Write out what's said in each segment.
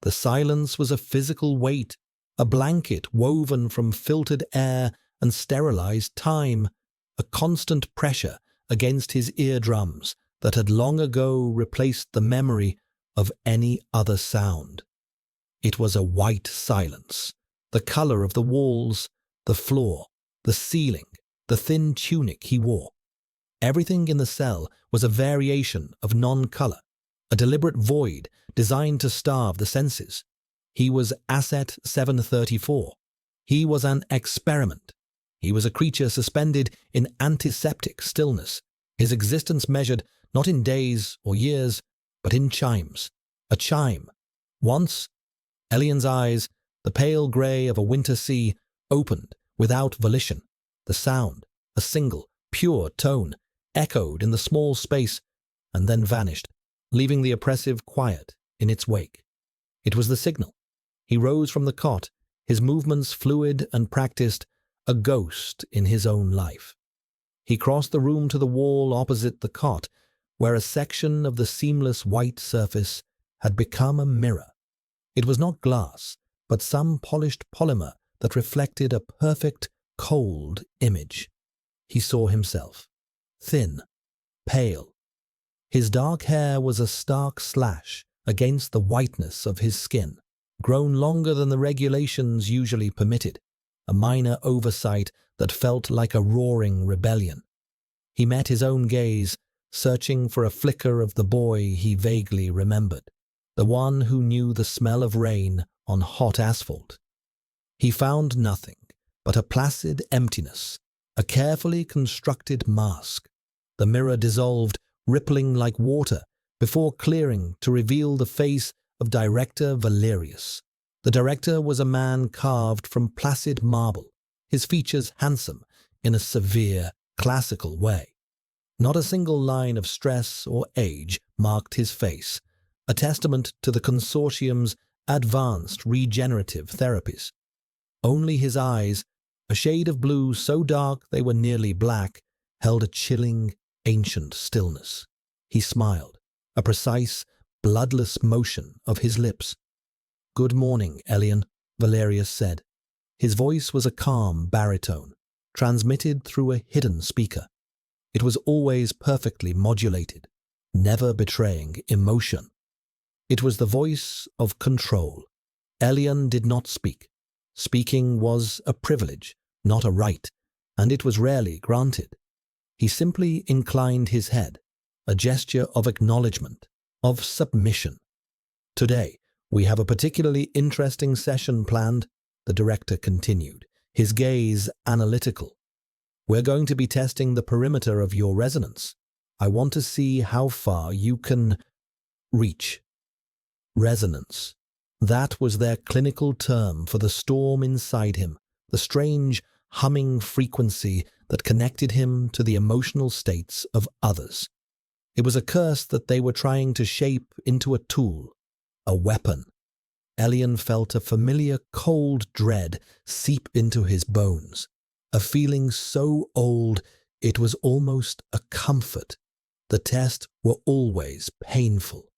The silence was a physical weight, a blanket woven from filtered air and sterilized time, a constant pressure against his eardrums that had long ago replaced the memory of any other sound. It was a white silence, the color of the walls, the floor, the ceiling, the thin tunic he wore. Everything in the cell was a variation of non-color, a deliberate void designed to starve the senses. He was Asset 734. He was an experiment. He was a creature suspended in antiseptic stillness, his existence measured not in days or years, but in chimes. A chime. Once, Elian's eyes, the pale grey of a winter sea, opened without volition. The sound, a single, pure tone, echoed in the small space and then vanished, leaving the oppressive quiet in its wake. It was the signal. He rose from the cot, his movements fluid and practiced, a ghost in his own life. He crossed the room to the wall opposite the cot, where a section of the seamless white surface had become a mirror. It was not glass, but some polished polymer that reflected a perfect, cold image. He saw himself, thin, pale. His dark hair was a stark slash against the whiteness of his skin, grown longer than the regulations usually permitted, a minor oversight that felt like a roaring rebellion. He met his own gaze, searching for a flicker of the boy he vaguely remembered, the one who knew the smell of rain on hot asphalt. He found nothing but a placid emptiness, a carefully constructed mask. The mirror dissolved, rippling like water, before clearing to reveal the face of director Valerius. The director was a man carved from placid marble, his features handsome in a severe, classical way. Not a single line of stress or age marked his face, a testament to the consortium's advanced regenerative therapies. Only his eyes, a shade of blue so dark they were nearly black, held a chilling, ancient stillness. He smiled, a precise, bloodless motion of his lips. "Good morning, Elian," Valerius said. His voice was a calm baritone, transmitted through a hidden speaker. It was always perfectly modulated, never betraying emotion. It was the voice of control. Elian did not speak. Speaking was a privilege, not a right, and it was rarely granted. He simply inclined his head, a gesture of acknowledgement, of submission. "Today, we have a particularly interesting session planned," the director continued, his gaze analytical. "We're going to be testing the perimeter of your resonance. I want to see how far you can reach." Resonance. That was their clinical term for the storm inside him, the strange, humming frequency that connected him to the emotional states of others. It was a curse that they were trying to shape into a tool, a weapon. Elian felt a familiar cold dread seep into his bones, a feeling so old it was almost a comfort. The tests were always painful.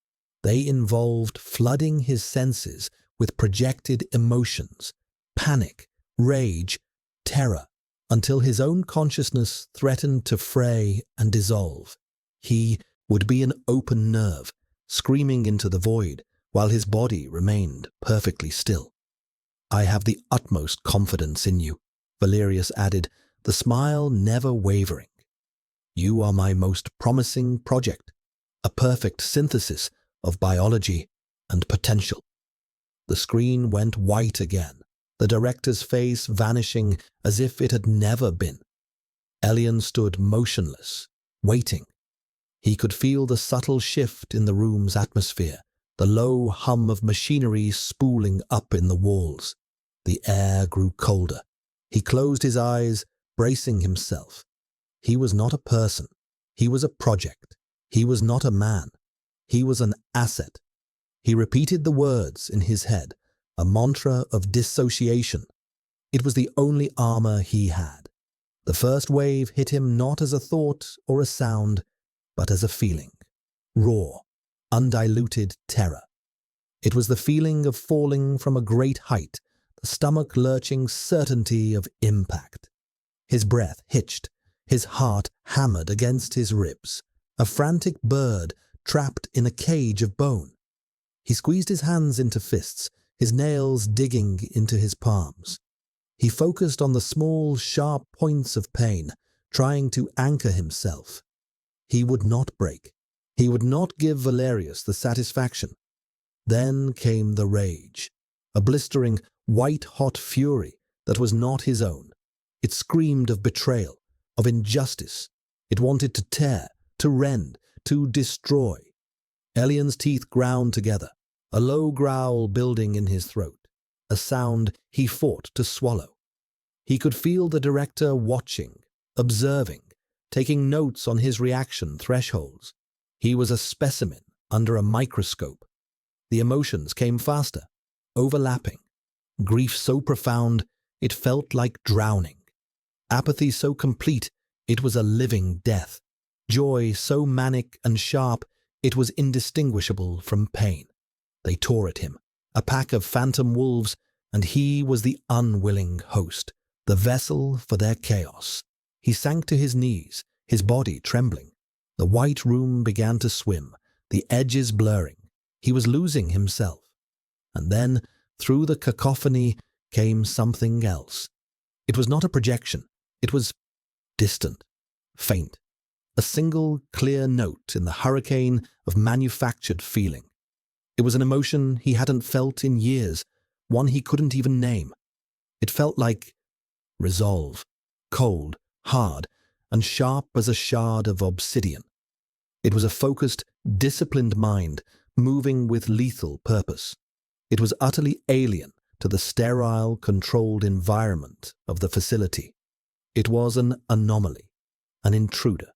They involved flooding his senses with projected emotions, panic, rage, terror, until his own consciousness threatened to fray and dissolve. He would be an open nerve, screaming into the void, while his body remained perfectly still. "I have the utmost confidence in you," Valerius added, the smile never wavering. "You are my most promising project, a perfect synthesis of biology and potential." The screen went white again, the director's face vanishing as if it had never been. Elian stood motionless, waiting. He could feel the subtle shift in the room's atmosphere, the low hum of machinery spooling up in the walls. The air grew colder. He closed his eyes, bracing himself. He was not a person. He was a project. He was not a man. He was an asset. He repeated the words in his head, a mantra of dissociation. It was the only armor he had. The first wave hit him not as a thought or a sound, but as a feeling. Raw, undiluted terror. It was the feeling of falling from a great height, the stomach-lurching certainty of impact. His breath hitched, his heart hammered against his ribs, a frantic bird trapped in a cage of bone. He squeezed his hands into fists, his nails digging into his palms. He focused on the small, sharp points of pain, trying to anchor himself. He would not break. He would not give Valerius the satisfaction. Then came the rage, a blistering, white-hot fury that was not his own. It screamed of betrayal, of injustice. It wanted to tear, to rend, to destroy. Elian's teeth ground together, a low growl building in his throat, a sound he fought to swallow. He could feel the director watching, observing, taking notes on his reaction thresholds. He was a specimen under a microscope. The emotions came faster, overlapping. Grief so profound, it felt like drowning. Apathy so complete, it was a living death. Joy so manic and sharp, it was indistinguishable from pain. They tore at him, a pack of phantom wolves, and he was the unwilling host, the vessel for their chaos. He sank to his knees, his body trembling. The white room began to swim, the edges blurring. He was losing himself. And then, through the cacophony, came something else. It was not a projection. It was distant, faint, a single clear note in the hurricane of manufactured feeling. It was an emotion he hadn't felt in years, one he couldn't even name. It felt like resolve, cold, hard, and sharp as a shard of obsidian. It was a focused, disciplined mind, moving with lethal purpose. It was utterly alien to the sterile, controlled environment of the facility. It was an anomaly, an intruder.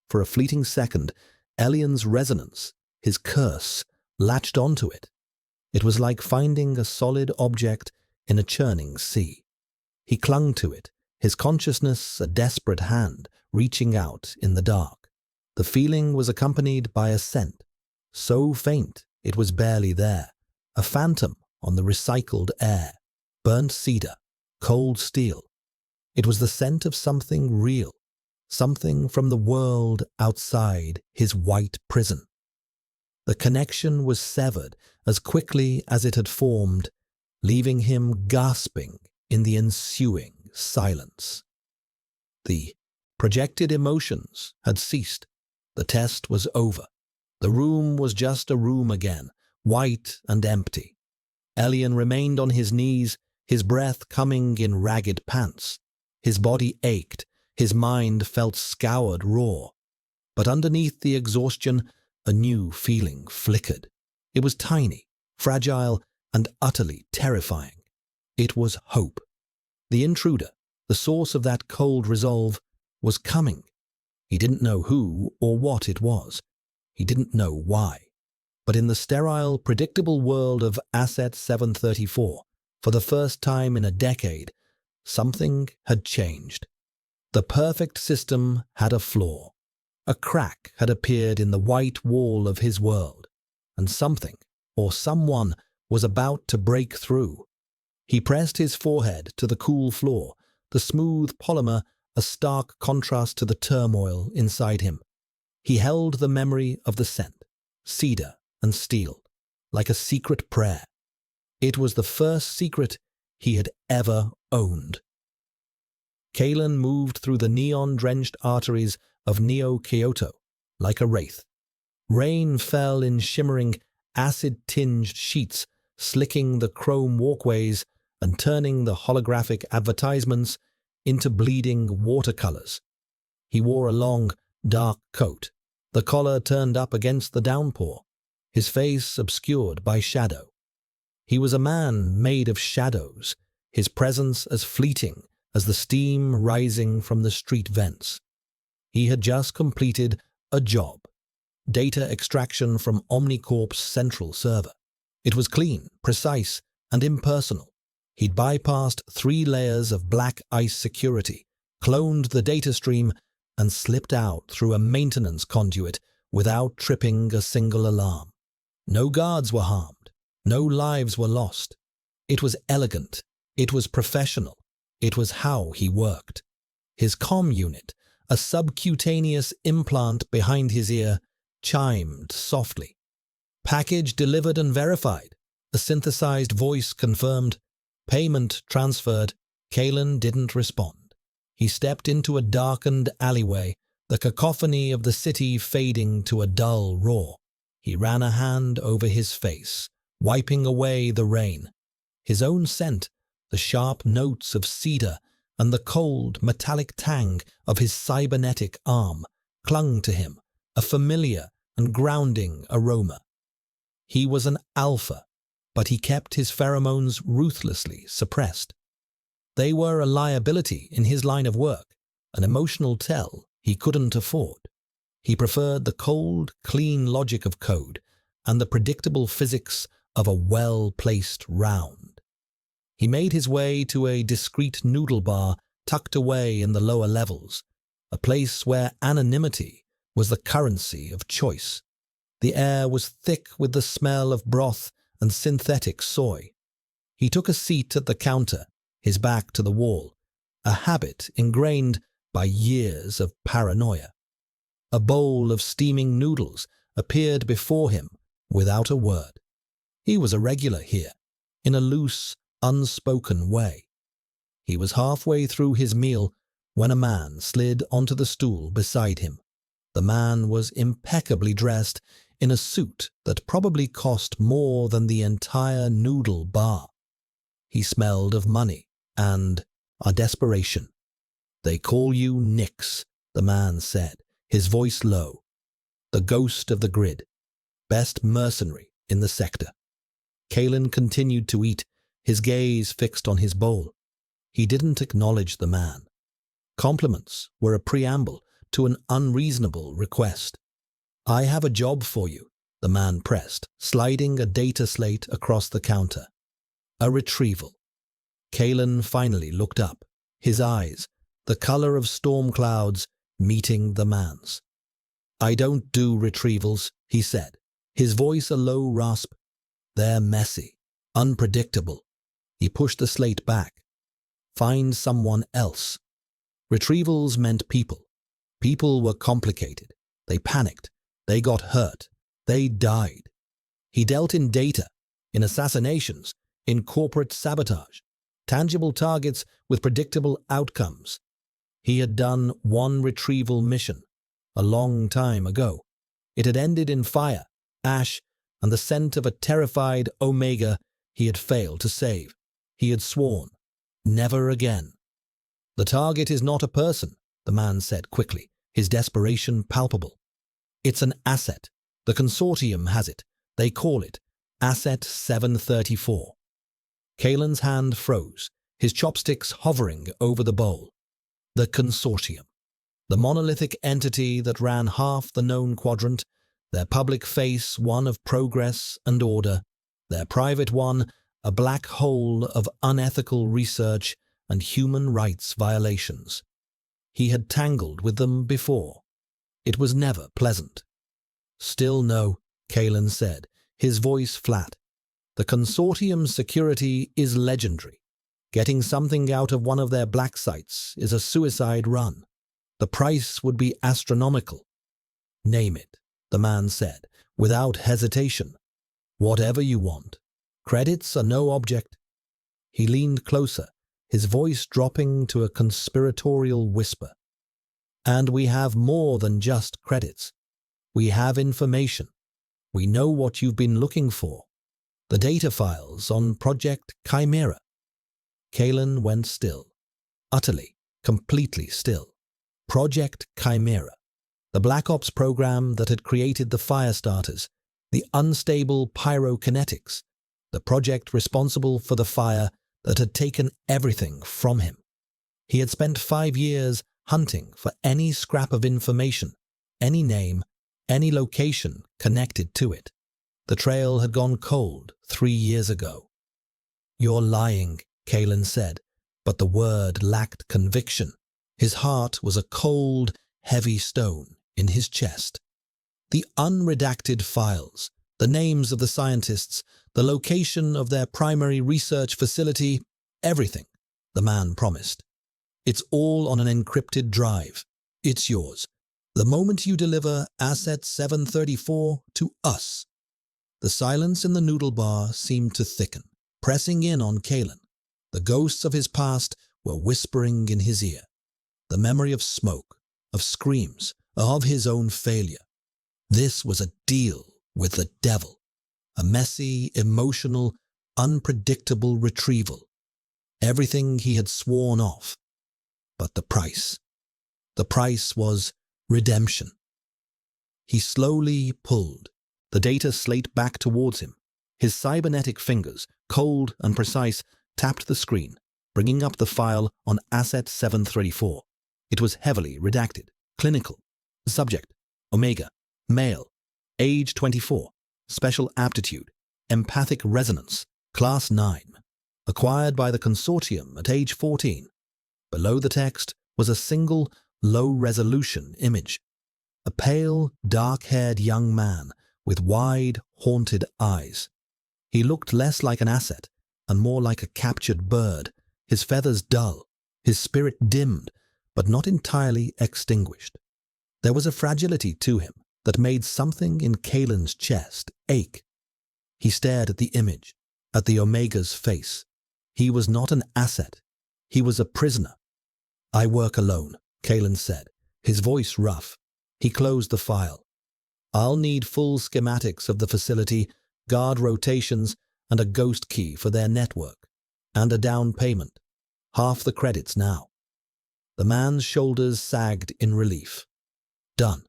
For a fleeting second, Elian's resonance, his curse, latched onto it. It was like finding a solid object in a churning sea. He clung to it, his consciousness a desperate hand reaching out in the dark. The feeling was accompanied by a scent, so faint it was barely there, a phantom on the recycled air, burnt cedar, cold steel. It was the scent of something real, something from the world outside his white prison. The connection was severed as quickly as it had formed, leaving him gasping in the ensuing silence. The projected emotions had ceased. The test was over. The room was just a room again, white and empty. Elian remained on his knees, his breath coming in ragged pants. His body ached, his mind felt scoured raw. But underneath the exhaustion, a new feeling flickered. It was tiny, fragile, and utterly terrifying. It was hope. The intruder, the source of that cold resolve, was coming. He didn't know who or what it was. He didn't know why. But in the sterile, predictable world of Asset 734, for the first time in a decade, something had changed. The perfect system had a flaw. A crack had appeared in the white wall of his world, and something, or someone, was about to break through. He pressed his forehead to the cool floor, the smooth polymer a stark contrast to the turmoil inside him. He held the memory of the scent, cedar and steel, like a secret prayer. It was the first secret he had ever owned. Kalen moved through the neon-drenched arteries of Neo-Kyoto, like a wraith. Rain fell in shimmering, acid-tinged sheets, slicking the chrome walkways and turning the holographic advertisements into bleeding watercolors. He wore a long, dark coat, the collar turned up against the downpour, his face obscured by shadow. He was a man made of shadows, his presence as fleeting as the steam rising from the street vents. He had just completed a job, data extraction from Omnicorp's central server. It was clean, precise, and impersonal. He'd bypassed 3 layers of black ice security, cloned the data stream, and slipped out through a maintenance conduit without tripping a single alarm. No guards were harmed. No lives were lost. It was elegant. It was professional. It was how he worked. His comm unit, a subcutaneous implant behind his ear, chimed softly. Package delivered and verified. A synthesized voice confirmed. Payment transferred. Kalen didn't respond. He stepped into a darkened alleyway, the cacophony of the city fading to a dull roar. He ran a hand over his face, wiping away the rain. His own scent, the sharp notes of cedar and the cold, metallic tang of his cybernetic arm, clung to him, a familiar and grounding aroma. He was an alpha, but he kept his pheromones ruthlessly suppressed. They were a liability in his line of work, an emotional tell he couldn't afford. He preferred the cold, clean logic of code and the predictable physics of a well-placed round. He made his way to a discreet noodle bar tucked away in the lower levels, a place where anonymity was the currency of choice. The air was thick with the smell of broth and synthetic soy. He took a seat at the counter, his back to the wall, a habit ingrained by years of paranoia. A bowl of steaming noodles appeared before him without a word. He was a regular here, in a loose, unspoken way. He was halfway through his meal when a man slid onto the stool beside him. The man was impeccably dressed in a suit that probably cost more than the entire noodle bar. He smelled of money and a desperation. "They call you Nyx," the man said, his voice low. "The ghost of the grid. Best mercenary in the sector." Kalen continued to eat, his gaze fixed on his bowl. He didn't acknowledge the man. Compliments were a preamble to an unreasonable request. "I have a job for you," the man pressed, sliding a data slate across the counter. "A retrieval." Kalen finally looked up, his eyes, the color of storm clouds, meeting the man's. "I don't do retrievals," he said, his voice a low rasp. "They're messy, unpredictable." He pushed the slate back. "Find someone else." Retrievals meant people. People were complicated. They panicked. They got hurt. They died. He dealt in data, in assassinations, in corporate sabotage, tangible targets with predictable outcomes. He had done one retrieval mission, a long time ago. It had ended in fire, ash, and the scent of a terrified Omega he had failed to save. He had sworn, never again. "The target is not a person," the man said quickly, his desperation palpable. "It's an asset. The consortium has it. They call it Asset 734. Kalen's hand froze, his chopsticks hovering over the bowl. The consortium. The monolithic entity that ran half the known quadrant, their public face one of progress and order, their private one a black hole of unethical research and human rights violations. He had tangled with them before. It was never pleasant. "Still no," Kalen said, his voice flat. "The consortium's security is legendary. Getting something out of one of their black sites is a suicide run. The price would be astronomical." "Name it," the man said, without hesitation. "Whatever you want. Credits are no object." He leaned closer, his voice dropping to a conspiratorial whisper. "And we have more than just credits. We have information. We know what you've been looking for. The data files on Project Chimera." Kalen went still. Utterly, completely still. Project Chimera. The Black Ops program that had created the fire starters, the unstable pyrokinetics, the project responsible for the fire that had taken everything from him. He had spent 5 years hunting for any scrap of information, any name, any location connected to it. The trail had gone cold 3 years ago. "You're lying," Kalen said, but the word lacked conviction. His heart was a cold, heavy stone in his chest. The unredacted files, the names of the scientists, the location of their primary research facility, everything, the man promised. It's all on an encrypted drive. It's yours. The moment you deliver Asset 734 to us. The silence in the noodle bar seemed to thicken, pressing in on Kalen. The ghosts of his past were whispering in his ear. The memory of smoke, of screams, of his own failure. This was a deal with the devil. A messy, emotional, unpredictable retrieval. Everything he had sworn off. But the price. The price was redemption. He slowly pulled the data slate back towards him. His cybernetic fingers, cold and precise, tapped the screen, bringing up the file on Asset 734. It was heavily redacted. Clinical. Subject: Omega. Male. Age 24. Special aptitude. Empathic resonance. Class 9. Acquired by the consortium at age 14. Below the text was a single, low-resolution image. A pale, dark-haired young man with wide, haunted eyes. He looked less like an asset and more like a captured bird, his feathers dull, his spirit dimmed, but not entirely extinguished. There was a fragility to him that made something in Kalen's chest ache. He stared at the image, at the Omega's face. He was not an asset. He was a prisoner. "I work alone," Kalen said, his voice rough. He closed the file. "I'll need full schematics of the facility, guard rotations, and a ghost key for their network. And a down payment. Half the credits now." The man's shoulders sagged in relief. "Done.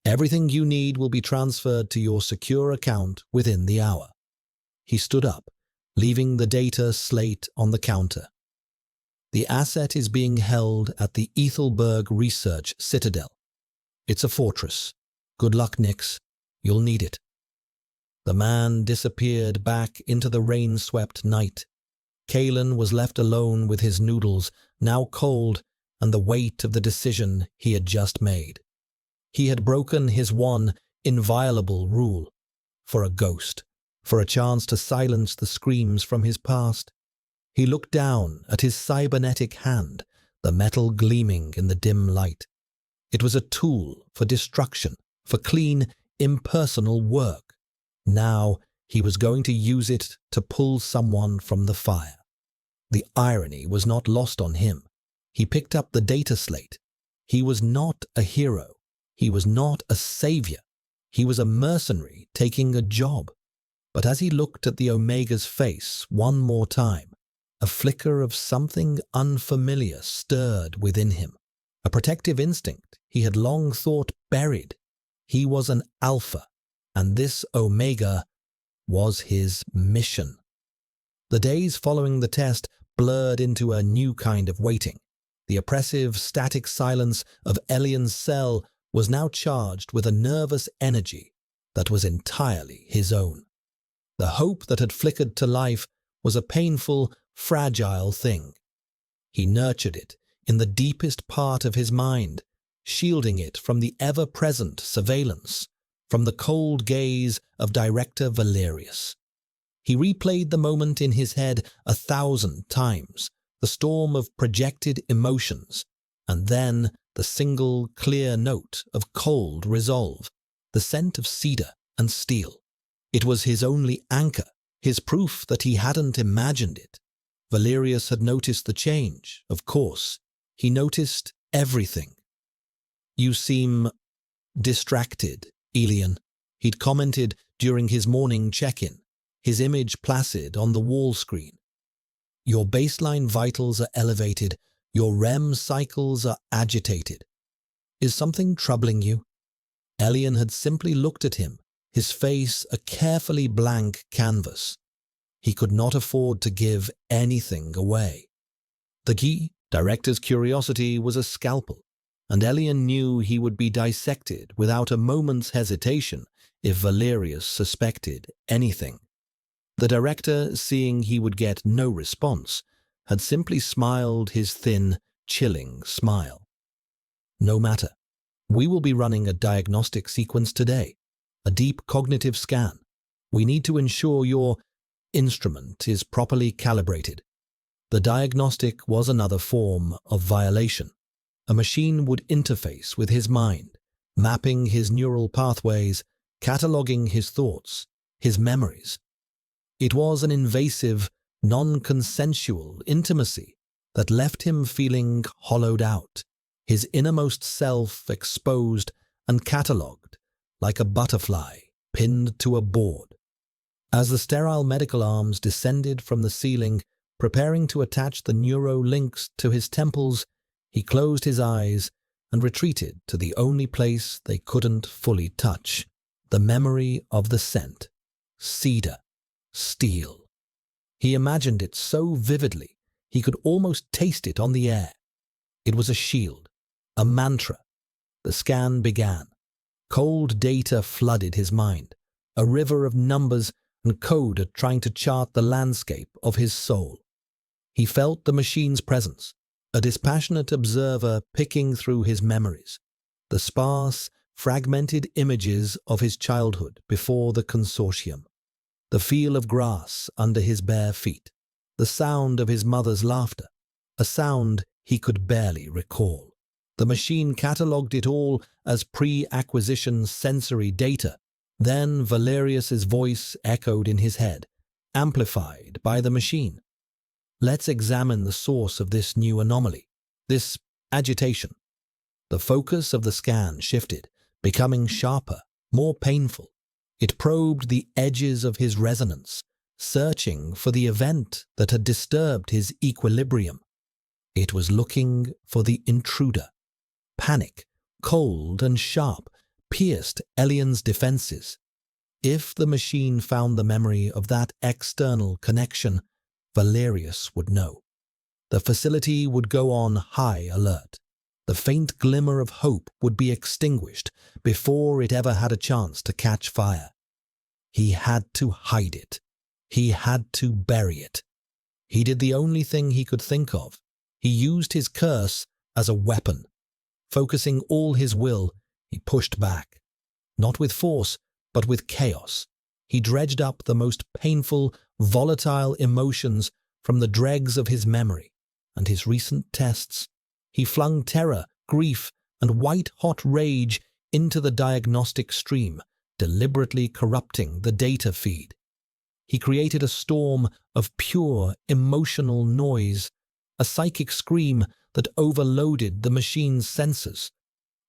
Everything you need will be transferred to your secure account within the hour." He stood up, leaving the data slate on the counter. "The asset is being held at the Ethelberg Research Citadel. It's a fortress. Good luck, Nix. You'll need it." The man disappeared back into the rain-swept night. Kalen was left alone with his noodles, now cold, and the weight of the decision he had just made. He had broken his one inviolable rule. For a ghost, for a chance to silence the screams from his past. He looked down at his cybernetic hand, the metal gleaming in the dim light. It was a tool for destruction, for clean, impersonal work. Now he was going to use it to pull someone from the fire. The irony was not lost on him. He picked up the data slate. He was not a hero. He was not a savior. He was a mercenary taking a job. But as he looked at the Omega's face one more time, a flicker of something unfamiliar stirred within him. A protective instinct he had long thought buried. He was an alpha, and this Omega was his mission. The days following the test blurred into a new kind of waiting. The oppressive, static silence of Elian's cell was now charged with a nervous energy that was entirely his own. The hope that had flickered to life was a painful, fragile thing. He nurtured it in the deepest part of his mind, shielding it from the ever-present surveillance, from the cold gaze of Director Valerius. He replayed the moment in his head 1,000 times, the storm of projected emotions, and then the single clear note of cold resolve, the scent of cedar and steel. It was his only anchor, his proof that he hadn't imagined it. Valerius had noticed the change, of course. He noticed everything. "You seem distracted, Elian," he'd commented during his morning check-in, his image placid on the wall screen. "Your baseline vitals are elevated, your REM cycles are agitated. Is something troubling you?" Elian had simply looked at him, his face a carefully blank canvas. He could not afford to give anything away. The key director's curiosity was a scalpel, and Elian knew he would be dissected without a moment's hesitation if Valerius suspected anything. The director, seeing he would get no response, had simply smiled his thin, chilling smile. "No matter. We will be running a diagnostic sequence today, a deep cognitive scan. We need to ensure you're instrument is properly calibrated. The diagnostic was another form of violation. A machine would interface with his mind, mapping his neural pathways, cataloging his thoughts, his memories. It was an invasive, non-consensual intimacy that left him feeling hollowed out, his innermost self exposed and catalogued like a butterfly pinned to a board. As the sterile medical arms descended from the ceiling, preparing to attach the neuro-links to his temples, he closed his eyes and retreated to the only place they couldn't fully touch, the memory of the scent, cedar, steel. He imagined it so vividly he could almost taste it on the air. It was a shield, a mantra. The scan began. Cold data flooded his mind, a river of numbers and code trying to chart the landscape of his soul. He felt the machine's presence, a dispassionate observer picking through his memories, the sparse, fragmented images of his childhood before the consortium, the feel of grass under his bare feet, the sound of his mother's laughter, a sound he could barely recall. The machine catalogued it all as pre-acquisition sensory data. Then Valerius's voice echoed in his head, amplified by the machine. Let's examine the source of this new anomaly, this agitation. The focus of the scan shifted, becoming sharper, more painful. It probed the edges of his resonance, searching for the event that had disturbed his equilibrium. It was looking for the intruder. Panic, cold and sharp, pierced Elian's defenses. If the machine found the memory of that external connection, Valerius would know. The facility would go on high alert. The faint glimmer of hope would be extinguished before it ever had a chance to catch fire. He had to hide it. He had to bury it. He did the only thing he could think of. He used his curse as a weapon. Focusing all his will, he pushed back. Not with force, but with chaos. He dredged up the most painful, volatile emotions from the dregs of his memory and his recent tests. He flung terror, grief, and white-hot rage into the diagnostic stream, deliberately corrupting the data feed. He created a storm of pure, emotional noise, a psychic scream that overloaded the machine's sensors.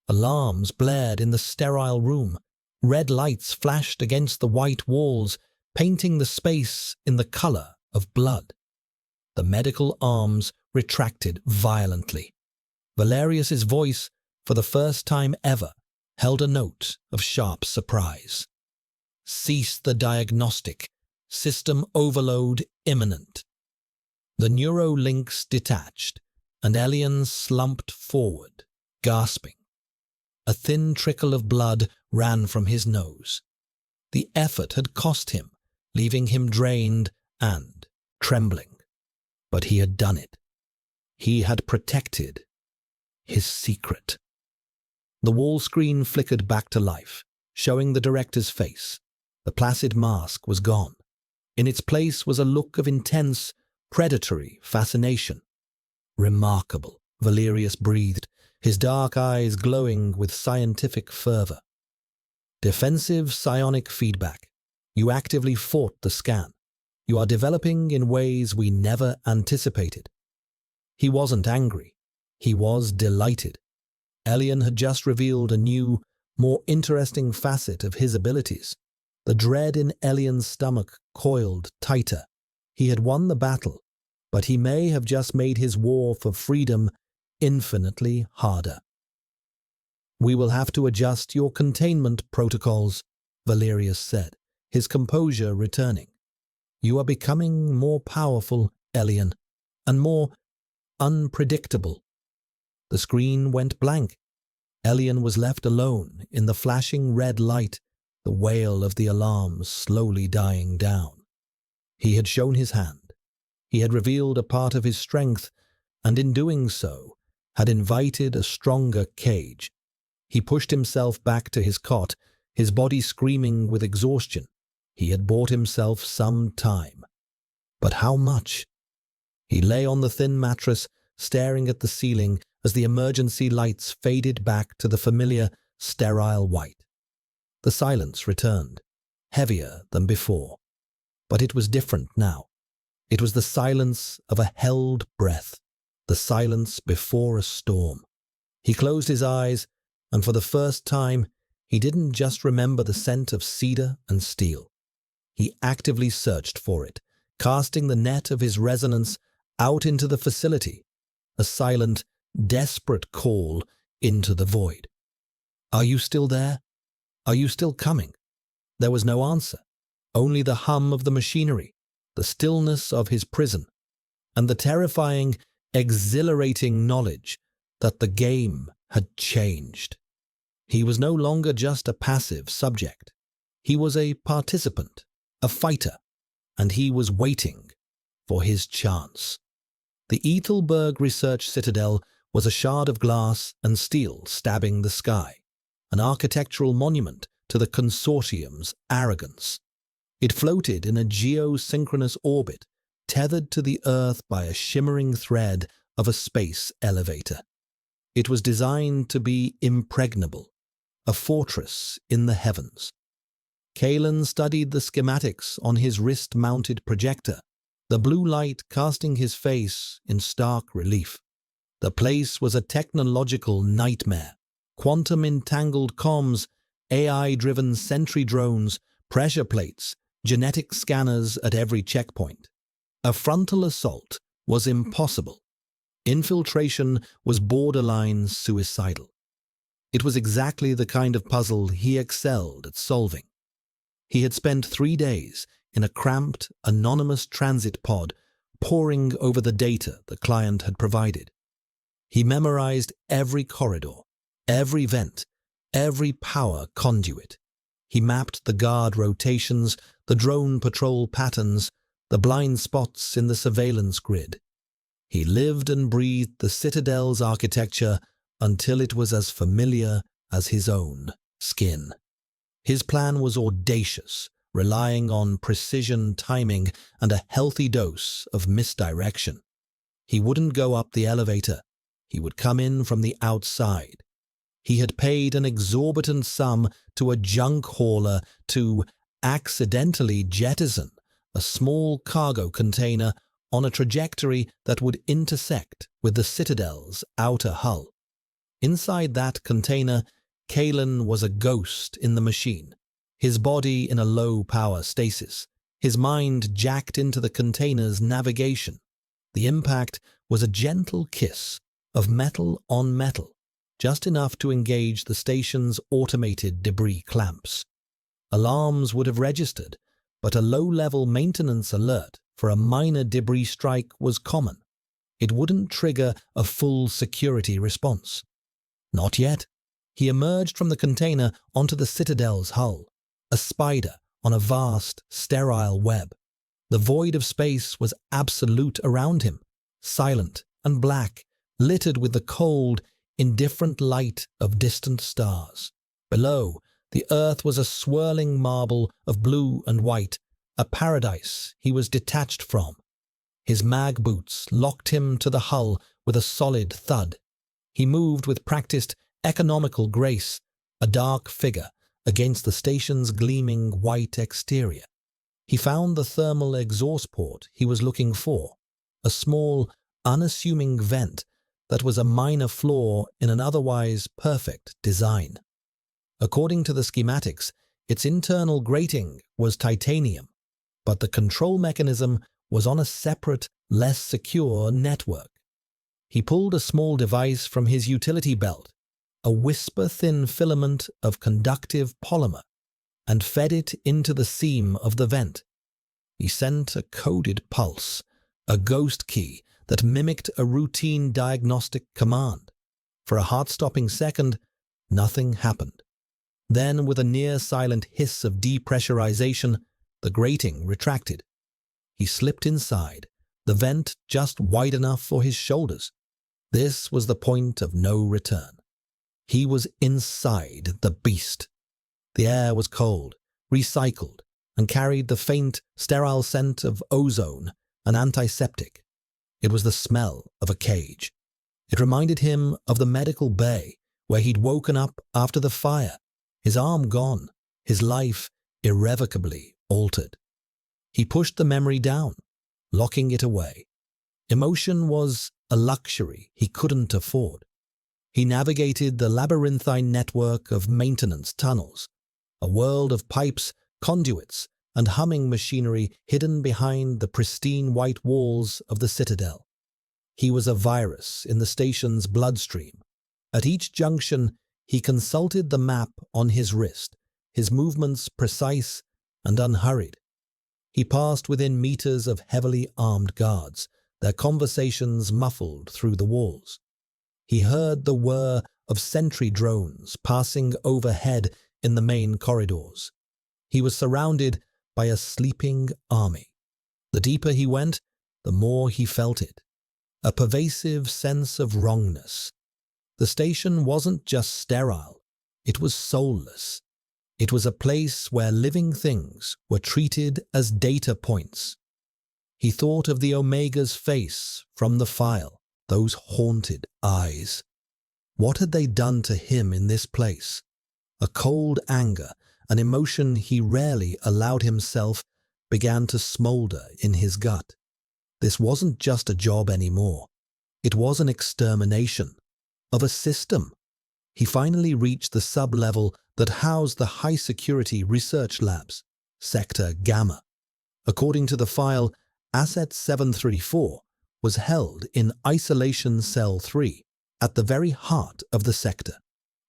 Alarms blared in the sterile room. Red lights flashed against the white walls, painting the space in the color of blood. The medical arms retracted violently. Valerius's voice, for the first time ever, held a note of sharp surprise. Cease the diagnostic. System overload imminent. The neurolinks detached, and Elian slumped forward, gasping. A thin trickle of blood ran from his nose. The effort had cost him, leaving him drained and trembling. But he had done it. He had protected his secret. The wall screen flickered back to life, showing the director's face. The placid mask was gone. In its place was a look of intense, predatory fascination. Remarkable, Valerius breathed, his dark eyes glowing with scientific fervor. Defensive psionic feedback. You actively fought the scan. You are developing in ways we never anticipated. He wasn't angry. He was delighted. Elian had just revealed a new, more interesting facet of his abilities. The dread in Elian's stomach coiled tighter. He had won the battle, but he may have just made his war for freedom infinitely harder. We will have to adjust your containment protocols, Valerius said, his composure returning. You are becoming more powerful, Elian, and more unpredictable. The screen went blank. Elian was left alone in the flashing red light, the wail of the alarms slowly dying down. He had shown his hand. He had revealed a part of his strength, and in doing so, had invited a stronger cage. He pushed himself back to his cot, his body screaming with exhaustion. He had bought himself some time. But how much? He lay on the thin mattress, staring at the ceiling as the emergency lights faded back to the familiar, sterile white. The silence returned, heavier than before. But it was different now. It was the silence of a held breath, the silence before a storm. He closed his eyes, and for the first time, he didn't just remember the scent of cedar and steel. He actively searched for it, casting the net of his resonance out into the facility, a silent, desperate call into the void. "Are you still there? Are you still coming?" There was no answer, only the hum of the machinery, the stillness of his prison, and the terrifying, exhilarating knowledge that the game had changed. He was no longer just a passive subject. He was a participant, a fighter, and he was waiting for his chance. The Ethelberg Research Citadel was a shard of glass and steel stabbing the sky, an architectural monument to the consortium's arrogance. It floated in a geosynchronous orbit, tethered to the Earth by a shimmering thread of a space elevator. It was designed to be impregnable, a fortress in the heavens. Kalen studied the schematics on his wrist-mounted projector, the blue light casting his face in stark relief. The place was a technological nightmare. Quantum-entangled comms, AI-driven sentry drones, pressure plates, genetic scanners at every checkpoint. A frontal assault was impossible. Infiltration was borderline suicidal. It was exactly the kind of puzzle he excelled at solving. He had spent 3 days in a cramped, anonymous transit pod, poring over the data the client had provided. He memorized every corridor, every vent, every power conduit. He mapped the guard rotations, the drone patrol patterns, the blind spots in the surveillance grid. He lived and breathed the Citadel's architecture until it was as familiar as his own skin. His plan was audacious, relying on precision timing and a healthy dose of misdirection. He wouldn't go up the elevator. He would come in from the outside. He had paid an exorbitant sum to a junk hauler to accidentally jettison a small cargo container on a trajectory that would intersect with the Citadel's outer hull. Inside that container, Kalen was a ghost in the machine, his body in a low-power stasis, his mind jacked into the container's navigation. The impact was a gentle kiss of metal on metal, just enough to engage the station's automated debris clamps. Alarms would have registered, but a low-level maintenance alert for a minor debris strike was common. It wouldn't trigger a full security response. Not yet. He emerged from the container onto the Citadel's hull, a spider on a vast, sterile web. The void of space was absolute around him, silent and black, littered with the cold, indifferent light of distant stars. Below, the earth was a swirling marble of blue and white, a paradise he was detached from. His mag boots locked him to the hull with a solid thud. He moved with practiced, economical grace, a dark figure against the station's gleaming white exterior. He found the thermal exhaust port he was looking for, a small, unassuming vent that was a minor flaw in an otherwise perfect design. According to the schematics, its internal grating was titanium, but the control mechanism was on a separate, less secure network. He pulled a small device from his utility belt, a whisper-thin filament of conductive polymer, and fed it into the seam of the vent. He sent a coded pulse, a ghost key that mimicked a routine diagnostic command. For a heart-stopping second, nothing happened. Then, with a near-silent hiss of depressurization, the grating retracted. He slipped inside, the vent just wide enough for his shoulders. This was the point of no return. He was inside the beast. The air was cold, recycled, and carried the faint, sterile scent of ozone an antiseptic. It was the smell of a cage. It reminded him of the medical bay where he'd woken up after the fire, his arm gone, his life irrevocably altered. He pushed the memory down, locking it away. Emotion was a luxury he couldn't afford. He navigated the labyrinthine network of maintenance tunnels, a world of pipes, conduits, and humming machinery hidden behind the pristine white walls of the citadel. He was a virus in the station's bloodstream. At each junction, he consulted the map on his wrist, his movements precise and unhurried. He passed within meters of heavily armed guards, their conversations muffled through the walls. He heard the whir of sentry drones passing overhead in the main corridors. He was surrounded by a sleeping army. The deeper he went, the more he felt it. A pervasive sense of wrongness. The station wasn't just sterile, it was soulless. It was a place where living things were treated as data points. He thought of the Omega's face from the file, those haunted eyes. What had they done to him in this place? A cold anger, an emotion he rarely allowed himself, began to smolder in his gut. This wasn't just a job anymore. It was an extermination of a system. He finally reached the sub-level that housed the high-security research labs, Sector Gamma. According to the file, Asset 734 was held in Isolation Cell 3, at the very heart of the sector.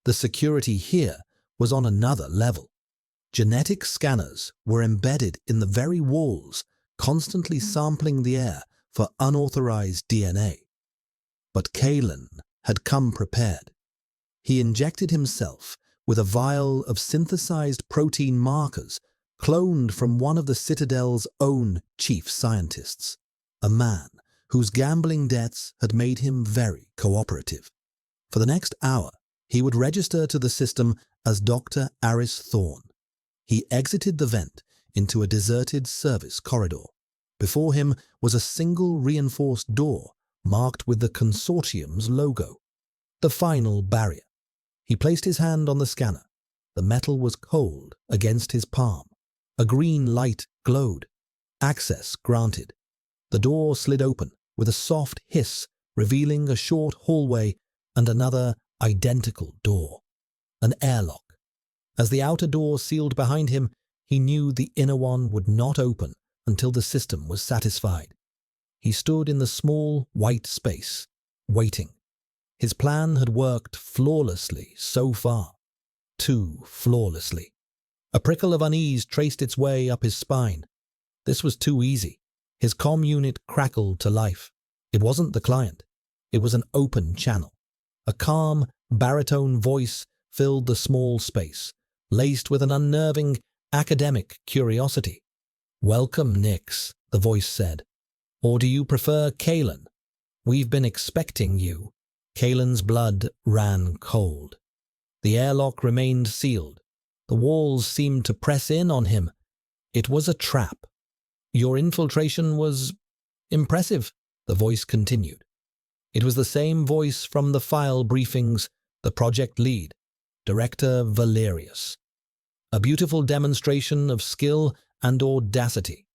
The security here was on another level. Genetic scanners were embedded in the very walls, constantly sampling the air for unauthorized DNA. But Kalen had come prepared. He injected himself with a vial of synthesized protein markers cloned from one of the Citadel's own chief scientists, a man whose gambling debts had made him very cooperative. For the next hour, he would register to the system as Dr. Aris Thorne. He exited the vent into a deserted service corridor. Before him was a single reinforced door marked with the consortium's logo. The final barrier. He placed his hand on the scanner. The metal was cold against his palm. A green light glowed. Access granted. The door slid open with a soft hiss, revealing a short hallway and another identical door. An airlock. As the outer door sealed behind him, he knew the inner one would not open until the system was satisfied. He stood in the small, white space, waiting. His plan had worked flawlessly so far. Too flawlessly. A prickle of unease traced its way up his spine. This was too easy. His comm unit crackled to life. It wasn't the client. It was an open channel. A calm, baritone voice filled the small space, laced with an unnerving, academic curiosity. "Welcome, Nix," the voice said. "Or do you prefer Kalen? We've been expecting you." Kalen's blood ran cold. The airlock remained sealed. The walls seemed to press in on him. It was a trap. "Your infiltration was impressive," the voice continued. It was the same voice from the file briefings, the project lead, Director Valerius. A beautiful demonstration of skill and audacity.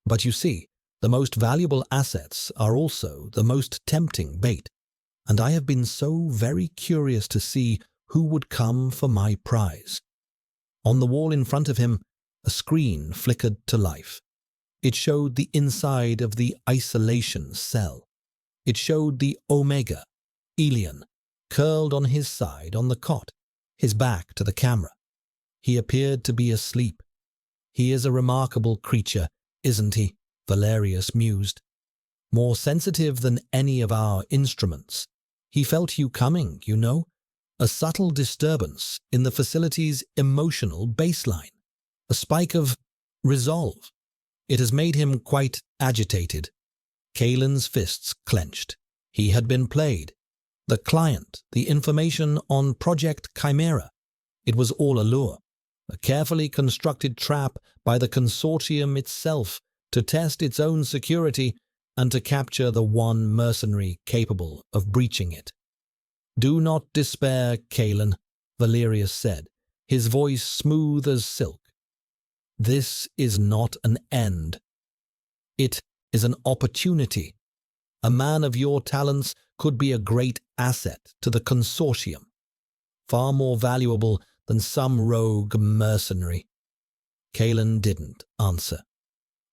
But you see, the most valuable assets are also the most tempting bait, and I have been so very curious to see who would come for my prize. On the wall in front of him, a screen flickered to life. It showed the inside of the isolation cell. It showed the Omega, Elian, curled on his side on the cot, his back to the camera. He appeared to be asleep. "He is a remarkable creature, isn't he?" Valerius mused. "More sensitive than any of our instruments. He felt you coming, you know. A subtle disturbance in the facility's emotional baseline. A spike of resolve. It has made him quite agitated." Kalen's fists clenched. He had been played. The client, the information on Project Chimera. It was all a lure. A carefully constructed trap by the consortium itself to test its own security and to capture the one mercenary capable of breaching it. "Do not despair, Kalen," Valerius said, his voice smooth as silk. "This is not an end. It is an opportunity. A man of your talents could be a great asset to the consortium, far more valuable than some rogue mercenary." Kalen didn't answer.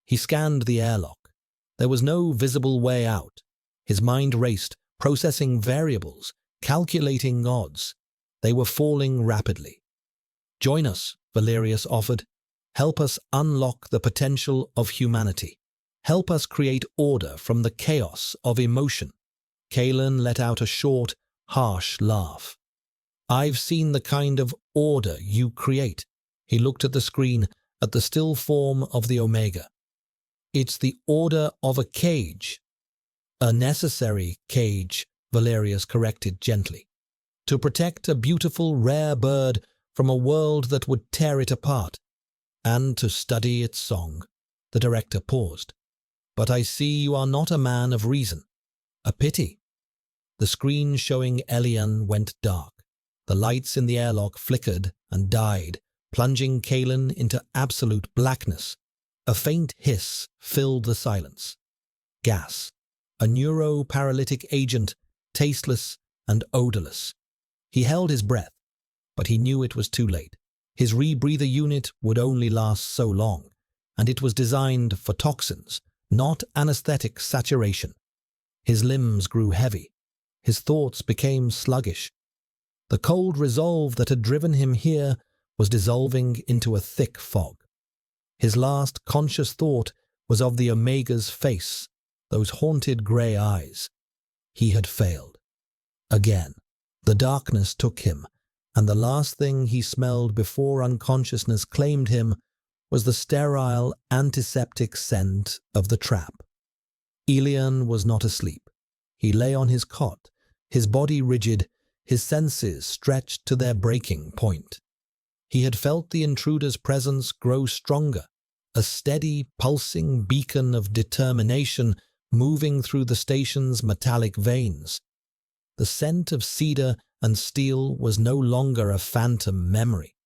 He scanned the airlock. There was no visible way out. His mind raced, processing variables, calculating odds. They were falling rapidly. "Join us," Valerius offered. "Help us unlock the potential of humanity. Help us create order from the chaos of emotion." Kalen let out a short, harsh laugh. "I've seen the kind of order you create." He looked at the screen, at the still form of the Omega. "It's the order of a cage." "A necessary cage," Valerius corrected gently. "To protect a beautiful, rare bird from a world that would tear it apart. And to study its song." The director paused. "But I see you are not a man of reason." "A pity." The screen showing Elian went dark. The lights in the airlock flickered and died, plunging Kalen into absolute blackness. A faint hiss filled the silence. Gas. A neuro-paralytic agent, tasteless and odorless. He held his breath, but he knew it was too late. His rebreather unit would only last so long, and it was designed for toxins, not anesthetic saturation. His limbs grew heavy. His thoughts became sluggish. The cold resolve that had driven him here was dissolving into a thick fog. His last conscious thought was of the Omega's face, those haunted grey eyes. He had failed. Again, the darkness took him, and the last thing he smelled before unconsciousness claimed him was the sterile, antiseptic scent of the trap. Elian was not asleep. He lay on his cot, his body rigid, his senses stretched to their breaking point. He had felt the intruder's presence grow stronger, a steady, pulsing beacon of determination moving through the station's metallic veins. The scent of cedar and steel was no longer a phantom memory.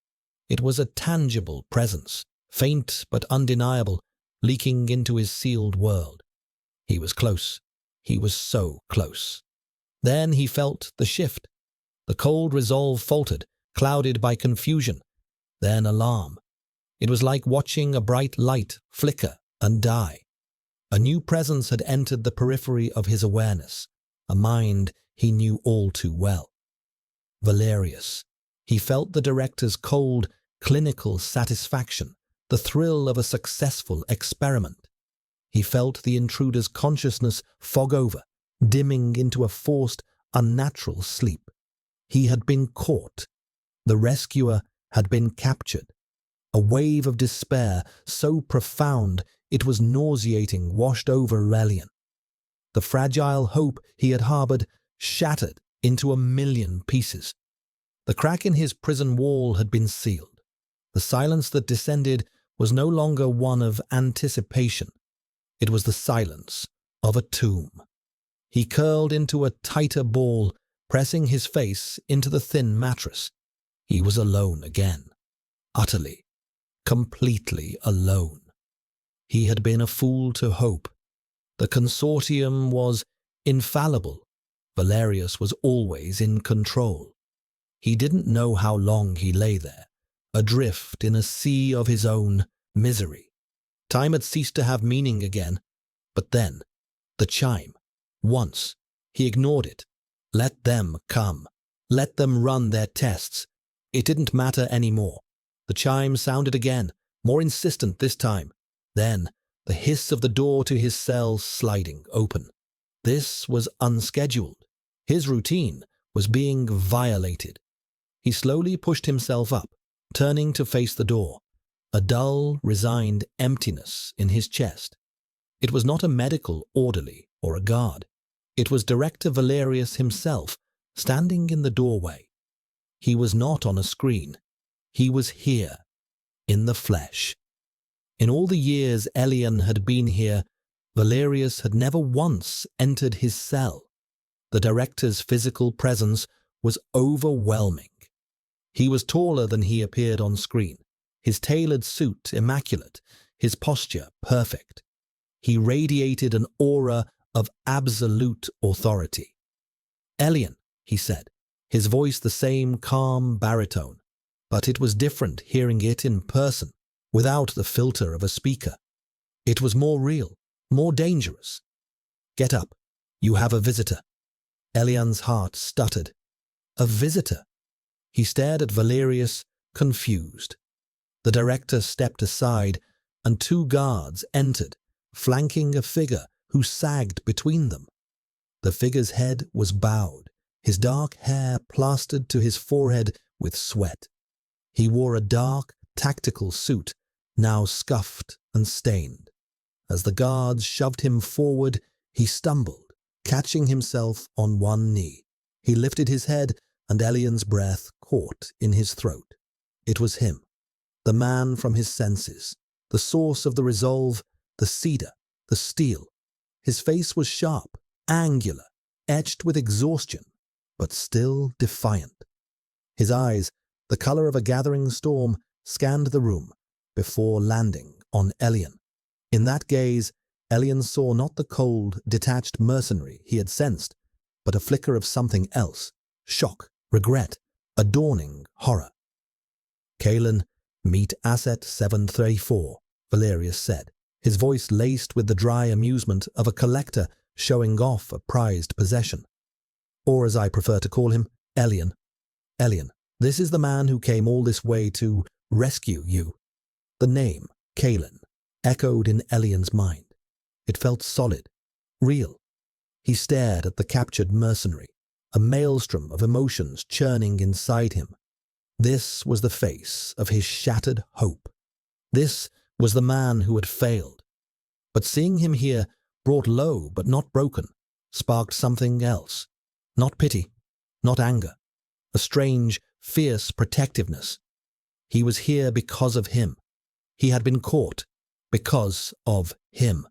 It was a tangible presence, faint but undeniable, leaking into his sealed world. He was close. He was so close. Then he felt the shift. The cold resolve faltered, clouded by confusion, then alarm. It was like watching a bright light flicker and die. A new presence had entered the periphery of his awareness, a mind he knew all too well. Valerius. He felt the director's cold, clinical satisfaction, the thrill of a successful experiment. He felt the intruder's consciousness fog over, dimming into a forced, unnatural sleep. He had been caught. The rescuer had been captured. A wave of despair, so profound it was nauseating, washed over Relian. The fragile hope he had harbored shattered into 1,000,000 pieces. The crack in his prison wall had been sealed. The silence that descended was no longer one of anticipation. It was the silence of a tomb. He curled into a tighter ball, pressing his face into the thin mattress. He was alone again. Utterly, completely alone. He had been a fool to hope. The consortium was infallible. Valerius was always in control. He didn't know how long he lay there, adrift in a sea of his own misery. Time had ceased to have meaning again. But then, the chime. Once, he ignored it. Let them come. Let them run their tests. It didn't matter anymore. The chime sounded again, more insistent this time. Then, the hiss of the door to his cell sliding open. This was unscheduled. His routine was being violated. He slowly pushed himself up, turning to face the door, a dull, resigned emptiness in his chest. It was not a medical orderly or a guard. It was Director Valerius himself, standing in the doorway. He was not on a screen. He was here, in the flesh. In all the years Elian had been here, Valerius had never once entered his cell. The director's physical presence was overwhelming. He was taller than he appeared on screen, his tailored suit immaculate, his posture perfect. He radiated an aura of absolute authority. "Elian," he said, his voice the same calm baritone, but it was different hearing it in person, without the filter of a speaker. It was more real, more dangerous. "Get up. You have a visitor." Elian's heart stuttered. A visitor? He stared at Valerius, confused. The director stepped aside, and 2 guards entered, flanking a figure who sagged between them. The figure's head was bowed, his dark hair plastered to his forehead with sweat. He wore a dark, tactical suit, now scuffed and stained. As the guards shoved him forward, he stumbled, catching himself on one knee. He lifted his head, and Elian's breath caught in his throat. It was him, the man from his senses, the source of the resolve, the cedar, the steel. His face was sharp, angular, etched with exhaustion, but still defiant. His eyes, the color of a gathering storm, scanned the room before landing on Elian. In that gaze, Elian saw not the cold, detached mercenary he had sensed, but a flicker of something else, shock, regret, a dawning horror. "Kalen, meet Asset 734, Valerius said, his voice laced with the dry amusement of a collector showing off a prized possession. Or, as I prefer to call him, Elian. "Elian, this is the man who came all this way to rescue you." The name, Kalen, echoed in Elian's mind. It felt solid, real. He stared at the captured mercenary, a maelstrom of emotions churning inside him. This was the face of his shattered hope. This was the man who had failed. But seeing him here, brought low but not broken, sparked something else. Not pity, not anger. A strange, fierce protectiveness. He was here because of him. He had been caught because of him.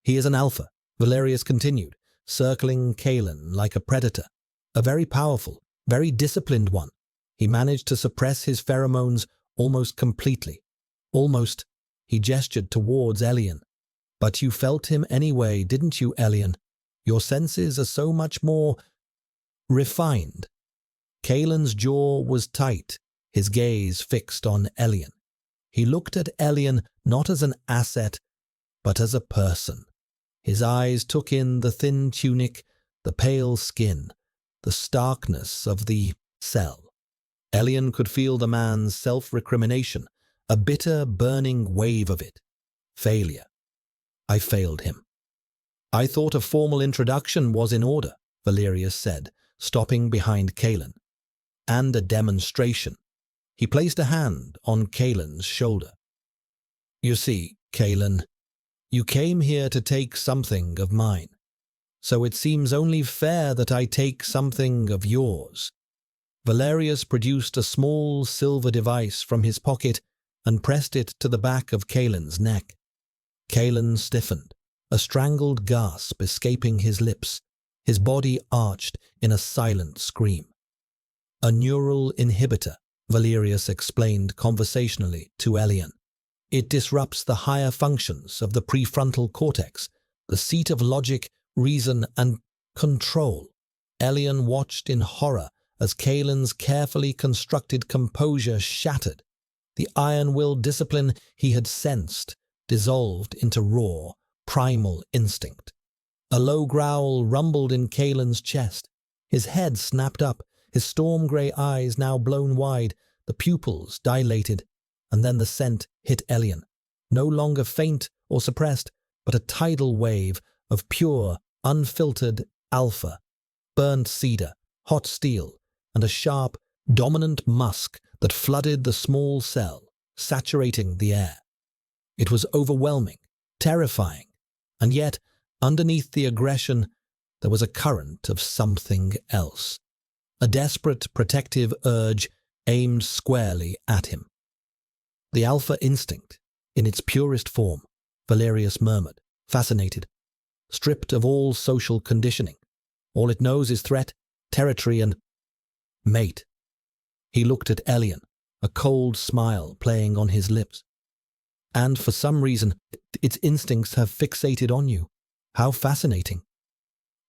"He is an alpha," Valerius continued, circling Kalen like a predator. "A very powerful, very disciplined one. He managed to suppress his pheromones almost completely. Almost," he gestured towards Elian. "But you felt him anyway, didn't you, Elian? Your senses are so much more refined." Kalen's jaw was tight, his gaze fixed on Elian. He looked at Elian not as an asset, but as a person. His eyes took in the thin tunic, the pale skin, the starkness of the cell. Elian could feel the man's self-recrimination, a bitter, burning wave of it. Failure. "I failed him." "I thought a formal introduction was in order," Valerius said, stopping behind Kalen. "And a demonstration." He placed a hand on Kalen's shoulder. "You see, Kalen, you came here to take something of mine, so it seems only fair that I take something of yours." Valerius produced a small silver device from his pocket and pressed it to the back of Kalen's neck. Kalen stiffened, a strangled gasp escaping his lips, his body arched in a silent scream. "A neural inhibitor," Valerius explained conversationally to Elian. "It disrupts the higher functions of the prefrontal cortex, the seat of logic, reason, and control." Elian watched in horror as Kalen's carefully constructed composure shattered. The iron-willed discipline he had sensed dissolved into raw, primal instinct. A low growl rumbled in Kalen's chest. His head snapped up, his storm-grey eyes now blown wide, the pupils dilated, and then the scent hit Elian, no longer faint or suppressed, but a tidal wave of pure, unfiltered alpha, burnt cedar, hot steel, and a sharp, dominant musk that flooded the small cell, saturating the air. It was overwhelming, terrifying, and yet, underneath the aggression, there was a current of something else. A desperate, protective urge aimed squarely at him. The alpha instinct, In its purest form, Valerius murmured, fascinated. Stripped of all social conditioning. All it knows is threat, territory, and mate. He looked at Elian, a cold smile playing on his lips. And for some reason, its instincts have fixated on you. How fascinating.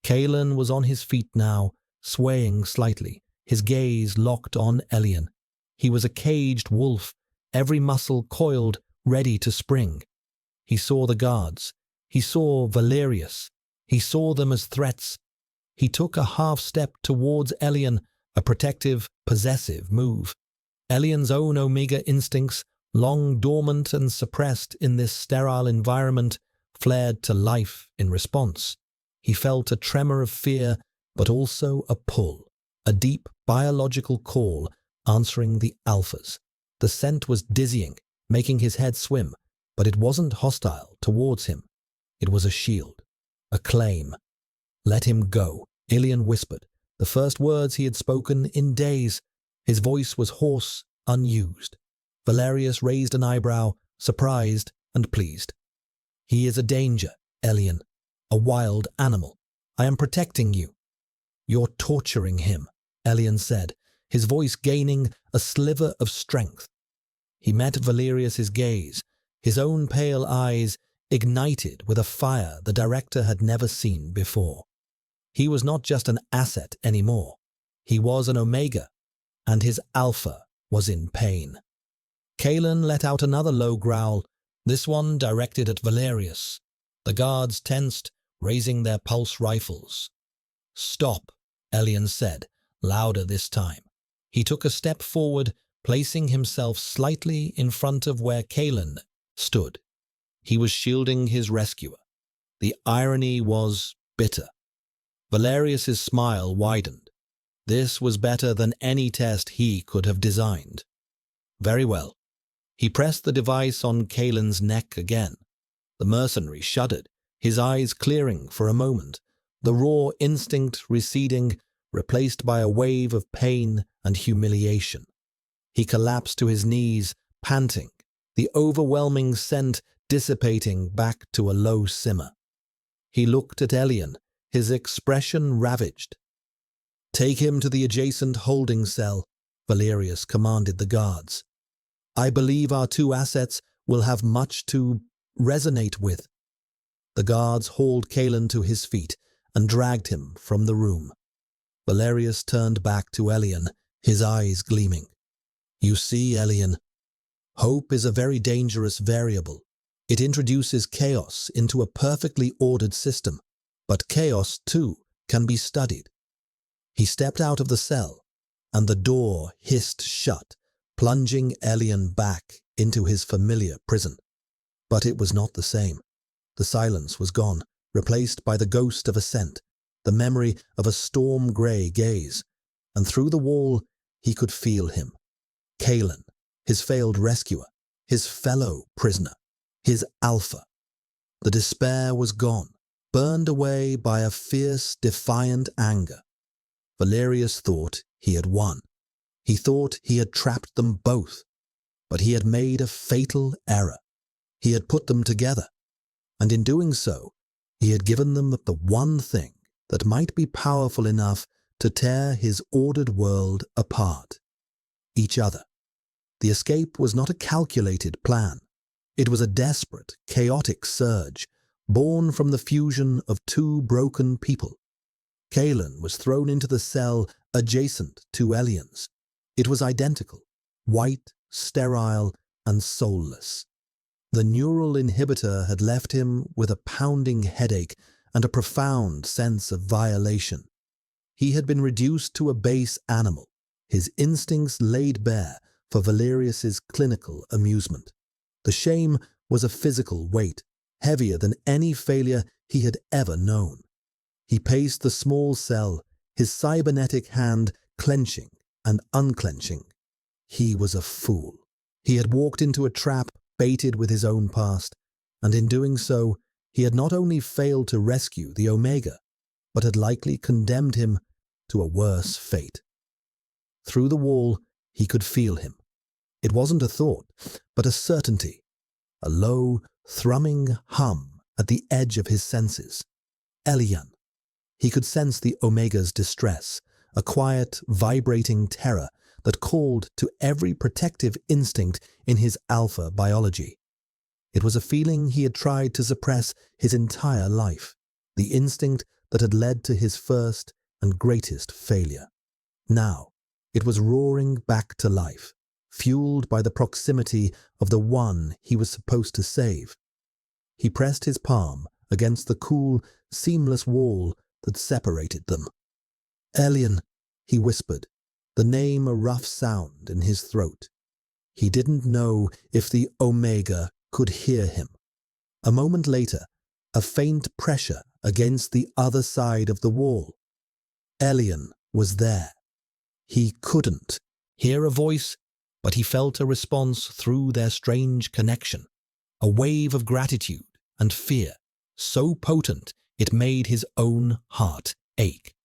Kalen was on his feet now, swaying slightly, his gaze locked on Elian. He was a caged wolf, every muscle coiled, ready to spring. He saw the guards. He saw Valerius. He saw them as threats. He took a half step towards Elian, a protective, possessive move. Elian's own Omega instincts, long dormant and suppressed in this sterile environment, flared to life in response. He felt a tremor of fear, but also a pull, a deep biological call answering the alphas. The scent was dizzying, making his head swim, but it wasn't hostile towards him. It was a shield, a claim. Let him go, Elian whispered, the first words he had spoken in days. His voice was hoarse, unused. Valerius raised an eyebrow, surprised and pleased. He is a danger, Elian, a wild animal. I am protecting you. You're torturing him, Elian said, his voice gaining a sliver of strength. He met Valerius's gaze, his own pale eyes ignited with a fire the director had never seen before. He was not just an asset anymore. He was an Omega, and his alpha was in pain. Kalen let out another low growl, this one directed at Valerius. The guards tensed, raising their pulse rifles. Stop, Elian said, louder this time. He took a step forward, placing himself slightly in front of where Kalen stood. He was shielding his rescuer. The irony was bitter. Valerius's smile widened. This was better than any test he could have designed. Very well. He pressed the device on Kalen's neck again. The mercenary shuddered, his eyes clearing for a moment, the raw instinct receding, replaced by a wave of pain and humiliation. He collapsed to his knees, panting, the overwhelming scent dissipating back to a low simmer. He looked at Elian, his expression ravaged. Take him to the adjacent holding cell, Valerius commanded the guards. I believe our two assets will have much to resonate with. The guards hauled Kalen to his feet and dragged him from the room. Valerius turned back to Elian, his eyes gleaming. You see, Elian, hope is a very dangerous variable. It introduces chaos into a perfectly ordered system, but chaos, too, can be studied. He stepped out of the cell, and the door hissed shut, plunging Elian back into his familiar prison. But it was not the same. The silence was gone, replaced by the ghost of a scent, the memory of a storm-grey gaze, and through the wall he could feel him. Kalen, his failed rescuer, his fellow prisoner, his alpha. The despair was gone, burned away by a fierce, defiant anger. Valerius thought he had won. He thought he had trapped them both, but he had made a fatal error. He had put them together, and in doing so, he had given them the one thing that might be powerful enough to tear his ordered world apart. Each other. The escape was not a calculated plan. It was a desperate, chaotic surge, born from the fusion of two broken people. Kalen was thrown into the cell adjacent to Elian's. It was identical, white, sterile, and soulless. The neural inhibitor had left him with a pounding headache and a profound sense of violation. He had been reduced to a base animal, his instincts laid bare for Valerius's clinical amusement. The shame was a physical weight, heavier than any failure he had ever known. He paced the small cell, his cybernetic hand clenching and unclenching. He was a fool. He had walked into a trap baited with his own past, and in doing so, he had not only failed to rescue the Omega, but had likely condemned him to a worse fate. Through the wall, he could feel him. It wasn't a thought, but a certainty. a low, thrumming hum at the edge of his senses. Elian. He could sense the Omega's distress, a quiet, vibrating terror that called to every protective instinct in his alpha biology. It was a feeling he had tried to suppress his entire life, the instinct that had led to his first and greatest failure. Now, it was roaring back to life, fueled by the proximity of the one he was supposed to save. He pressed his palm against the cool, seamless wall that separated them. "Elian," he whispered, the name a rough sound in his throat. He didn't know if the Omega could hear him. A moment later, a faint pressure against the other side of the wall. Elian was there. He couldn't hear a voice, but he felt a response through their strange connection, a wave of gratitude and fear, so potent it made his own heart ache.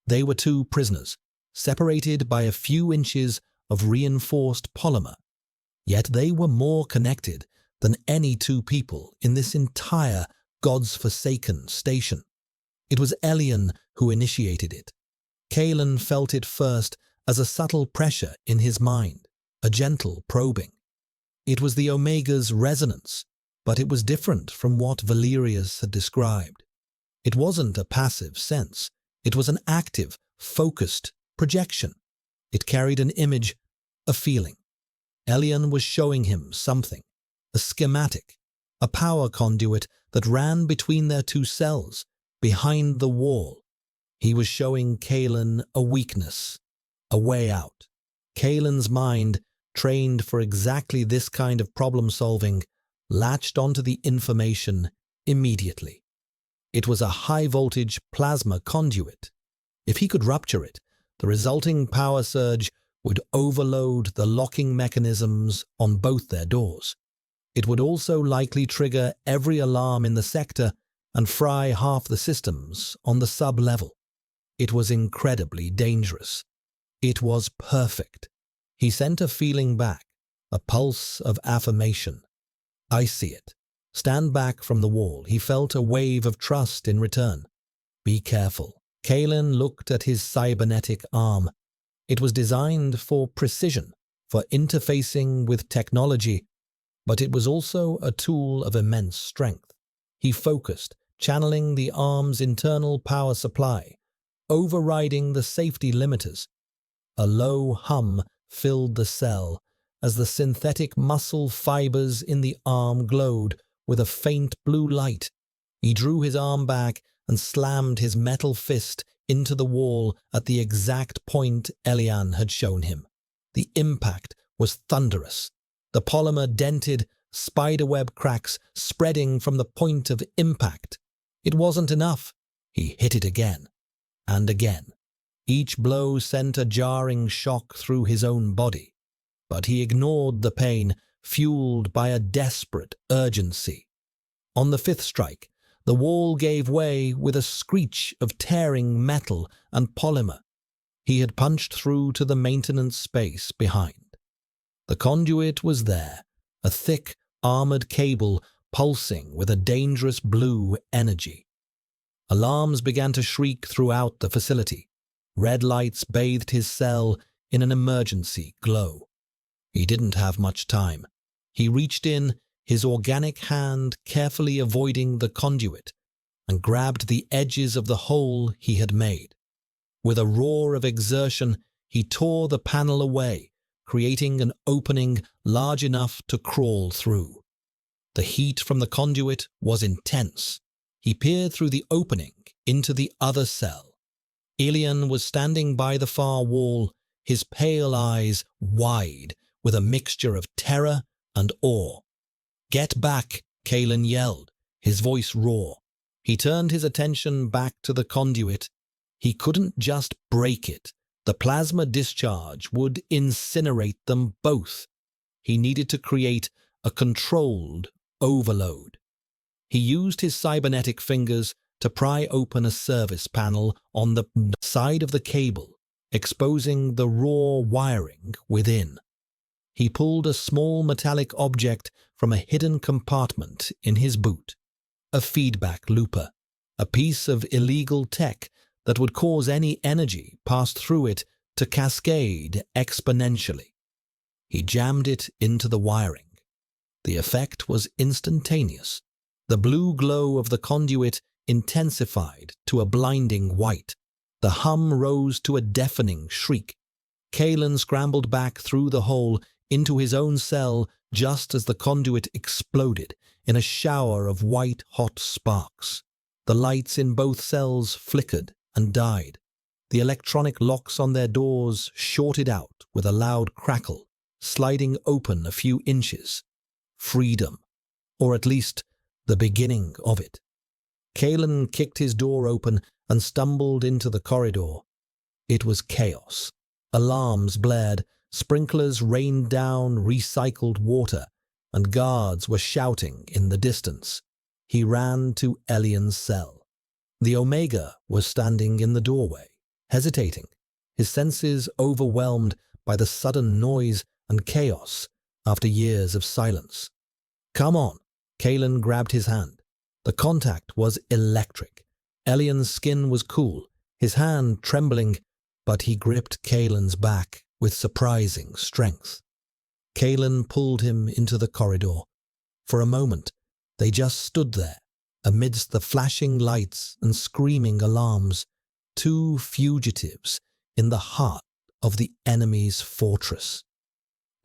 They were two prisoners, separated by a few inches of reinforced polymer, yet they were more connected than any two people in this entire God's-forsaken station. It was Elian who initiated it. Kalen felt it first as a subtle pressure in his mind, a gentle probing. It was the Omega's resonance, but it was different from what Valerius had described. It wasn't a passive sense. It was an active, focused projection. It carried an image, a feeling. Elian was showing him something, a schematic, a power conduit that ran between their two cells, behind the wall. He was showing Kalen a weakness, a way out. Kalen's mind, trained for exactly this kind of problem-solving, latched onto the information immediately. It was a high-voltage plasma conduit. If he could rupture it, the resulting power surge would overload the locking mechanisms on both their doors. It would also likely trigger every alarm in the sector and fry half the systems on the sub-level. It was incredibly dangerous. It was perfect. He sent a feeling back, a pulse of affirmation. "I see it." Stand back from the wall. He felt a wave of trust in return. "Be careful." Kalen looked at his cybernetic arm. It was designed for precision, for interfacing with technology, but it was also a tool of immense strength. He focused, channeling the arm's internal power supply, overriding the safety limiters. A low hum filled the cell as the synthetic muscle fibers in the arm glowed with a faint blue light. He drew his arm back and slammed his metal fist into the wall at the exact point Elian had shown him. The impact was thunderous. The polymer dented, spiderweb cracks spreading from the point of impact. It wasn't enough. He hit it again and again. Each blow sent a jarring shock through his own body, but he ignored the pain, fueled by a desperate urgency. On the fifth strike, the wall gave way with a screech of tearing metal and polymer. He had punched through to the maintenance space behind. The conduit was there, a thick, armored cable pulsing with a dangerous blue energy. Alarms began to shriek throughout the facility. Red lights bathed his cell in an emergency glow. He didn't have much time. He reached in, his organic hand carefully avoiding the conduit, and grabbed the edges of the hole he had made. With a roar of exertion, he tore the panel away, creating an opening large enough to crawl through. The heat from the conduit was intense. He peered through the opening into the other cell. Elian was standing by the far wall, his pale eyes wide with a mixture of terror and awe. "Get back," Kalen yelled, his voice raw. He turned his attention back to the conduit. He couldn't just break it. The plasma discharge would incinerate them both. He needed to create a controlled overload. He used his cybernetic fingers to pry open a service panel on the side of the cable, exposing the raw wiring within. He pulled a small metallic object from a hidden compartment in his boot. A feedback looper, a piece of illegal tech that would cause any energy passed through it to cascade exponentially. He jammed it into the wiring. The effect was instantaneous. The blue glow of the conduit intensified to a blinding white. The hum rose to a deafening shriek. Kalen scrambled back through the hole into his own cell just as the conduit exploded in a shower of white-hot sparks. The lights in both cells flickered and died. The electronic locks on their doors shorted out with a loud crackle, sliding open a few inches. Freedom, or at least the beginning of it. Kalen kicked his door open and stumbled into the corridor. It was chaos. Alarms blared, sprinklers rained down recycled water, and guards were shouting in the distance. He ran to Elian's cell. The Omega was standing in the doorway, hesitating, his senses overwhelmed by the sudden noise and chaos after years of silence. "Come on." Kalen grabbed his hand. The contact was electric. Elian's skin was cool, his hand trembling, but he gripped Kalen's back with surprising strength. Kalen pulled him into the corridor. For a moment, they just stood there, amidst the flashing lights and screaming alarms, two fugitives in the heart of the enemy's fortress.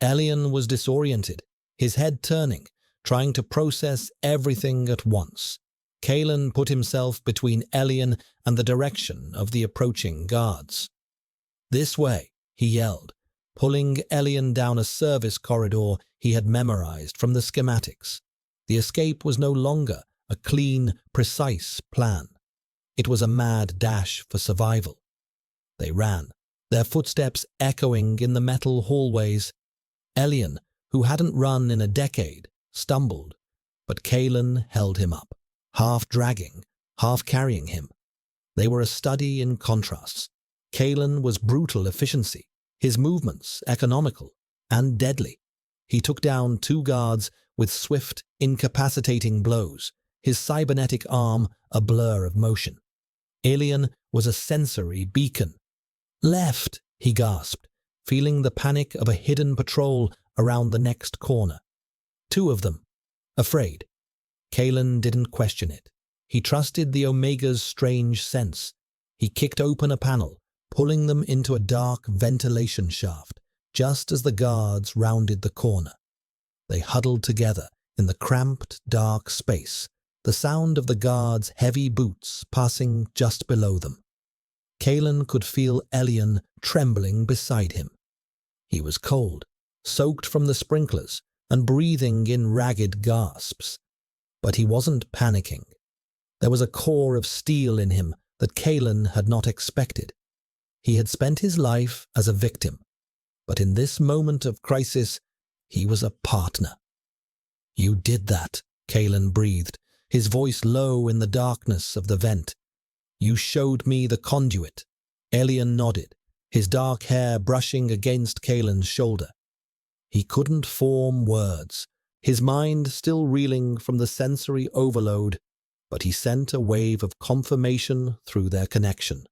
Elian was disoriented, his head turning, trying to process everything at once. Kalen put himself between Elian and the direction of the approaching guards. "This way," he yelled, pulling Elian down a service corridor he had memorized from the schematics. The escape was no longer a clean, precise plan. It was a mad dash for survival. They ran, their footsteps echoing in the metal hallways. Elian, who hadn't run in a decade, stumbled, but Kalen held him up, half dragging, half carrying him. They were a study in contrasts. Kalen was brutal efficiency, his movements economical and deadly. He took down two guards with swift, incapacitating blows, his cybernetic arm a blur of motion. Elian was a sensory beacon. "Left," he gasped, feeling the panic of a hidden patrol around the next corner. Two of them, afraid. Kalen didn't question it. He trusted the Omega's strange sense. He kicked open a panel, pulling them into a dark ventilation shaft, just as the guards rounded the corner. They huddled together in the cramped, dark space, the sound of the guards' heavy boots passing just below them. Kalen could feel Elian trembling beside him. He was cold, soaked from the sprinklers, and breathing in ragged gasps. But he wasn't panicking. There was a core of steel in him that Kalen had not expected. He had spent his life as a victim, but in this moment of crisis, he was a partner. "You did that," Kalen breathed, his voice low in the darkness of the vent. "You showed me the conduit." Elian nodded, his dark hair brushing against Kalen's shoulder. He couldn't form words, his mind still reeling from the sensory overload, but he sent a wave of confirmation through their connection.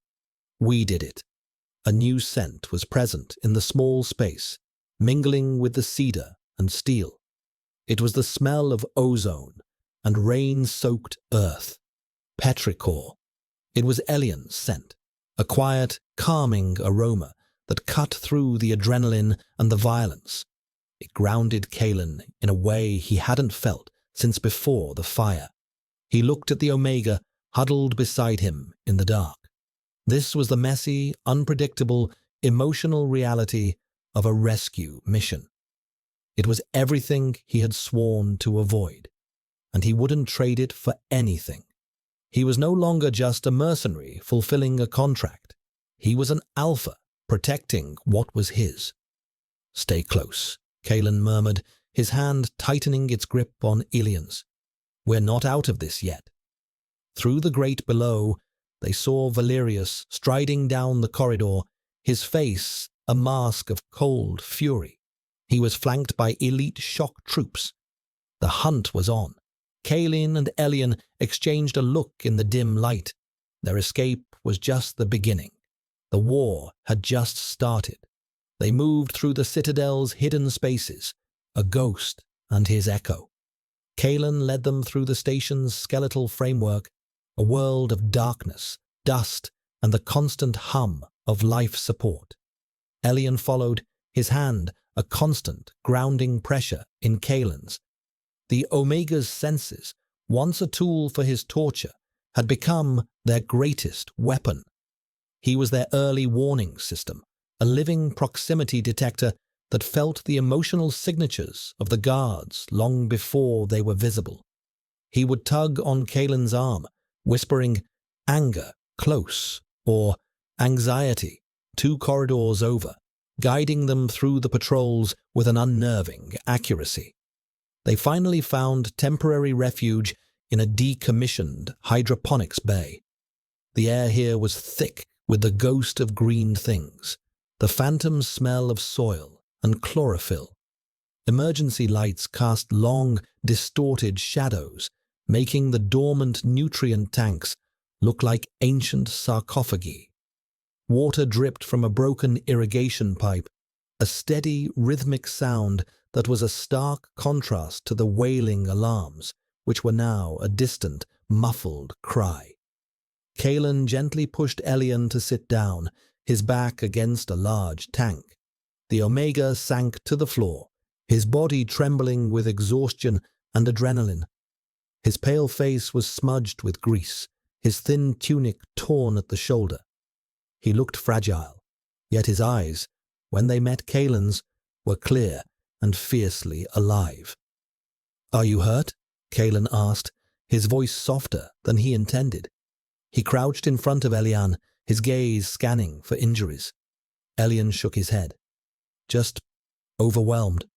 "We did it." A new scent was present in the small space, mingling with the cedar and steel. It was the smell of ozone and rain-soaked earth. Petrichor. It was Elian's scent, a quiet, calming aroma that cut through the adrenaline and the violence. It grounded Kalen in a way he hadn't felt since before the fire. He looked at the Omega huddled beside him in the dark. This was the messy, unpredictable, emotional reality of a rescue mission. It was everything he had sworn to avoid, and he wouldn't trade it for anything. He was no longer just a mercenary fulfilling a contract. He was an alpha protecting what was his. "Stay close," Kalen murmured, his hand tightening its grip on Elian's. "We're not out of this yet." Through the grate below, they saw Valerius striding down the corridor, his face a mask of cold fury. He was flanked by elite shock troops. The hunt was on. Kaelin and Ellian exchanged a look in the dim light. Their escape was just the beginning. The war had just started. They moved through the citadel's hidden spaces, a ghost and his echo. Kaelin led them through the station's skeletal framework, a world of darkness, dust, and the constant hum of life support. Ellian followed, his hand a constant, grounding pressure in Kaelin's. The Omega's senses, once a tool for his torture, had become their greatest weapon. He was their early warning system, a living proximity detector that felt the emotional signatures of the guards long before they were visible. He would tug on Kaelin's arm, whispering, "Anger, close," or "Anxiety, 2 corridors over," guiding them through the patrols with an unnerving accuracy. They finally found temporary refuge in a decommissioned hydroponics bay. The air here was thick with the ghost of green things, the phantom smell of soil and chlorophyll. Emergency lights cast long, distorted shadows, making the dormant nutrient tanks look like ancient sarcophagi. Water dripped from a broken irrigation pipe, a steady, rhythmic sound that was a stark contrast to the wailing alarms, which were now a distant, muffled cry. Kaelin gently pushed Ellian to sit down, his back against a large tank. The Omega sank to the floor, his body trembling with exhaustion and adrenaline. His pale face was smudged with grease, his thin tunic torn at the shoulder. He looked fragile, yet his eyes, when they met Kaelin's, were clear and fiercely alive. "Are you hurt?" Kaelin asked, his voice softer than he intended. He crouched in front of Ellian, his gaze scanning for injuries. Ellian shook his head. "Just overwhelmed."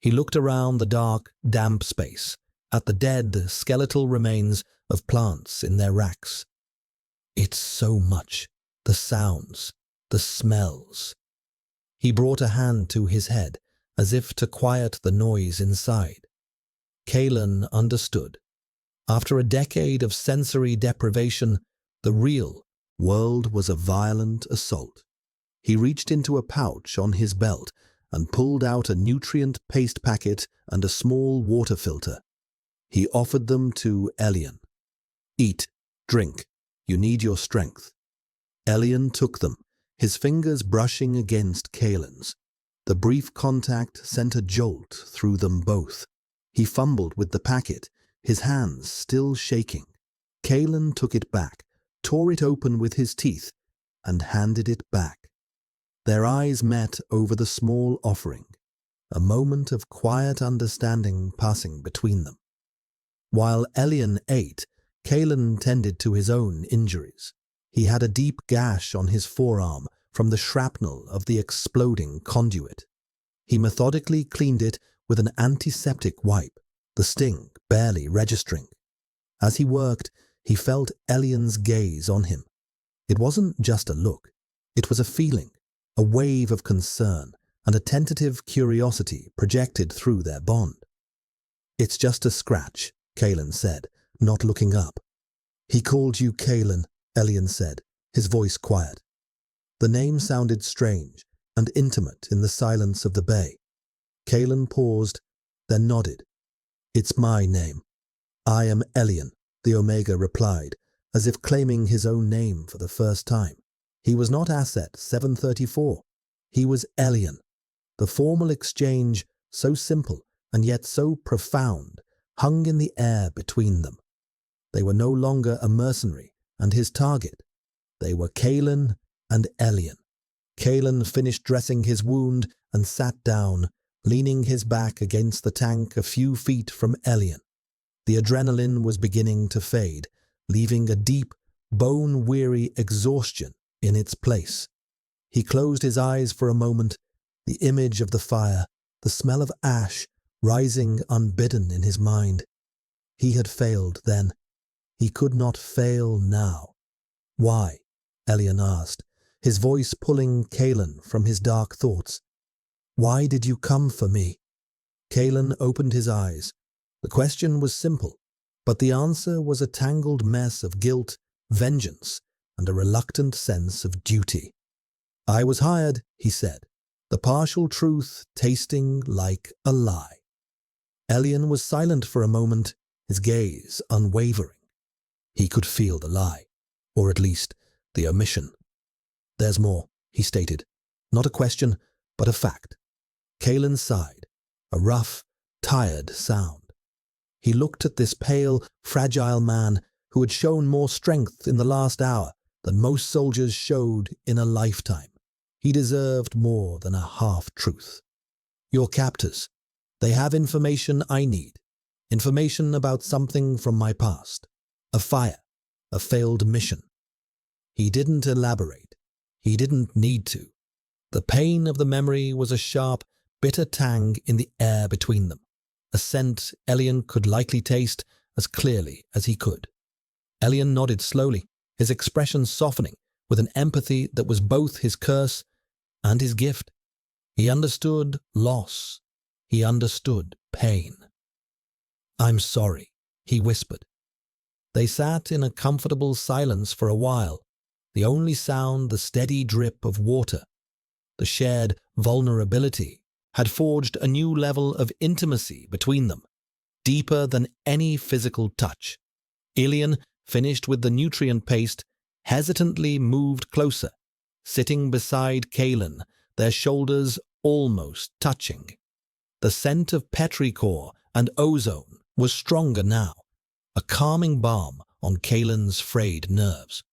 He looked around the dark, damp space, at the dead, skeletal remains of plants in their racks. "It's so much. The sounds, the smells." He brought a hand to his head, as if to quiet the noise inside. Kaelin understood. After a decade of sensory deprivation, the real world was a violent assault. He reached into a pouch on his belt and pulled out a nutrient paste packet and a small water filter. He offered them to Ellian. "Eat, drink. You need your strength." Ellian took them, his fingers brushing against Kaelin's. The brief contact sent a jolt through them both. He fumbled with the packet, his hands still shaking. Kaelin took it back, tore it open with his teeth, and handed it back. Their eyes met over the small offering, a moment of quiet understanding passing between them. While Ellian ate, Kaelin tended to his own injuries. He had a deep gash on his forearm from the shrapnel of the exploding conduit. He methodically cleaned it with an antiseptic wipe, the sting barely registering. As he worked, he felt Ellian's gaze on him. It wasn't just a look. It was a feeling, a wave of concern, and a tentative curiosity projected through their bond. "It's just a scratch," Kaelin said, not looking up. "He called you Kaelin," Ellian said, his voice quiet. The name sounded strange and intimate in the silence of the bay. Kaelin paused, then nodded. "It's my name. I am Ellian," the Omega replied, as if claiming his own name for the first time. He was not Asset 734. He was Ellian. The formal exchange, so simple and yet so profound, hung in the air between them. They were no longer a mercenary and his target. They were Kaelin and Ellian. Kaelin finished dressing his wound and sat down, leaning his back against the tank a few feet from Ellian. The adrenaline was beginning to fade, leaving a deep, bone-weary exhaustion in its place. He closed his eyes for a moment, the image of the fire, the smell of ash, rising unbidden in his mind. He had failed then. He could not fail now. "Why?" Ellian asked, his voice pulling Kaelin from his dark thoughts. Why did you come for me? Kalen opened his eyes. The question was simple, but the answer was a tangled mess of guilt, vengeance, and a reluctant sense of duty. I was hired, he said, the partial truth tasting like a lie. Elian was silent for a moment, his gaze unwavering. He could feel the lie, or at least the omission. There's more, he stated. Not a question, but a fact. Kalen sighed, a rough, tired sound. He looked at this pale, fragile man who had shown more strength in the last hour than most soldiers showed in a lifetime. He deserved more than a half-truth. Your captors, they have information I need. Information about something from my past. A fire, a failed mission. He didn't elaborate. He didn't need to. The pain of the memory was a sharp, bitter tang in the air between them, a scent Elian could likely taste as clearly as he could. Elian nodded slowly, his expression softening with an empathy that was both his curse and his gift. He understood loss. He understood pain. I'm sorry, he whispered. They sat in a comfortable silence for a while, the only sound the steady drip of water. The shared vulnerability had forged a new level of intimacy between them, deeper than any physical touch. Elian, finished with the nutrient paste, hesitantly moved closer, sitting beside Kalen, their shoulders almost touching. The scent of petrichor and ozone was stronger now, a calming balm on Kalen's frayed nerves.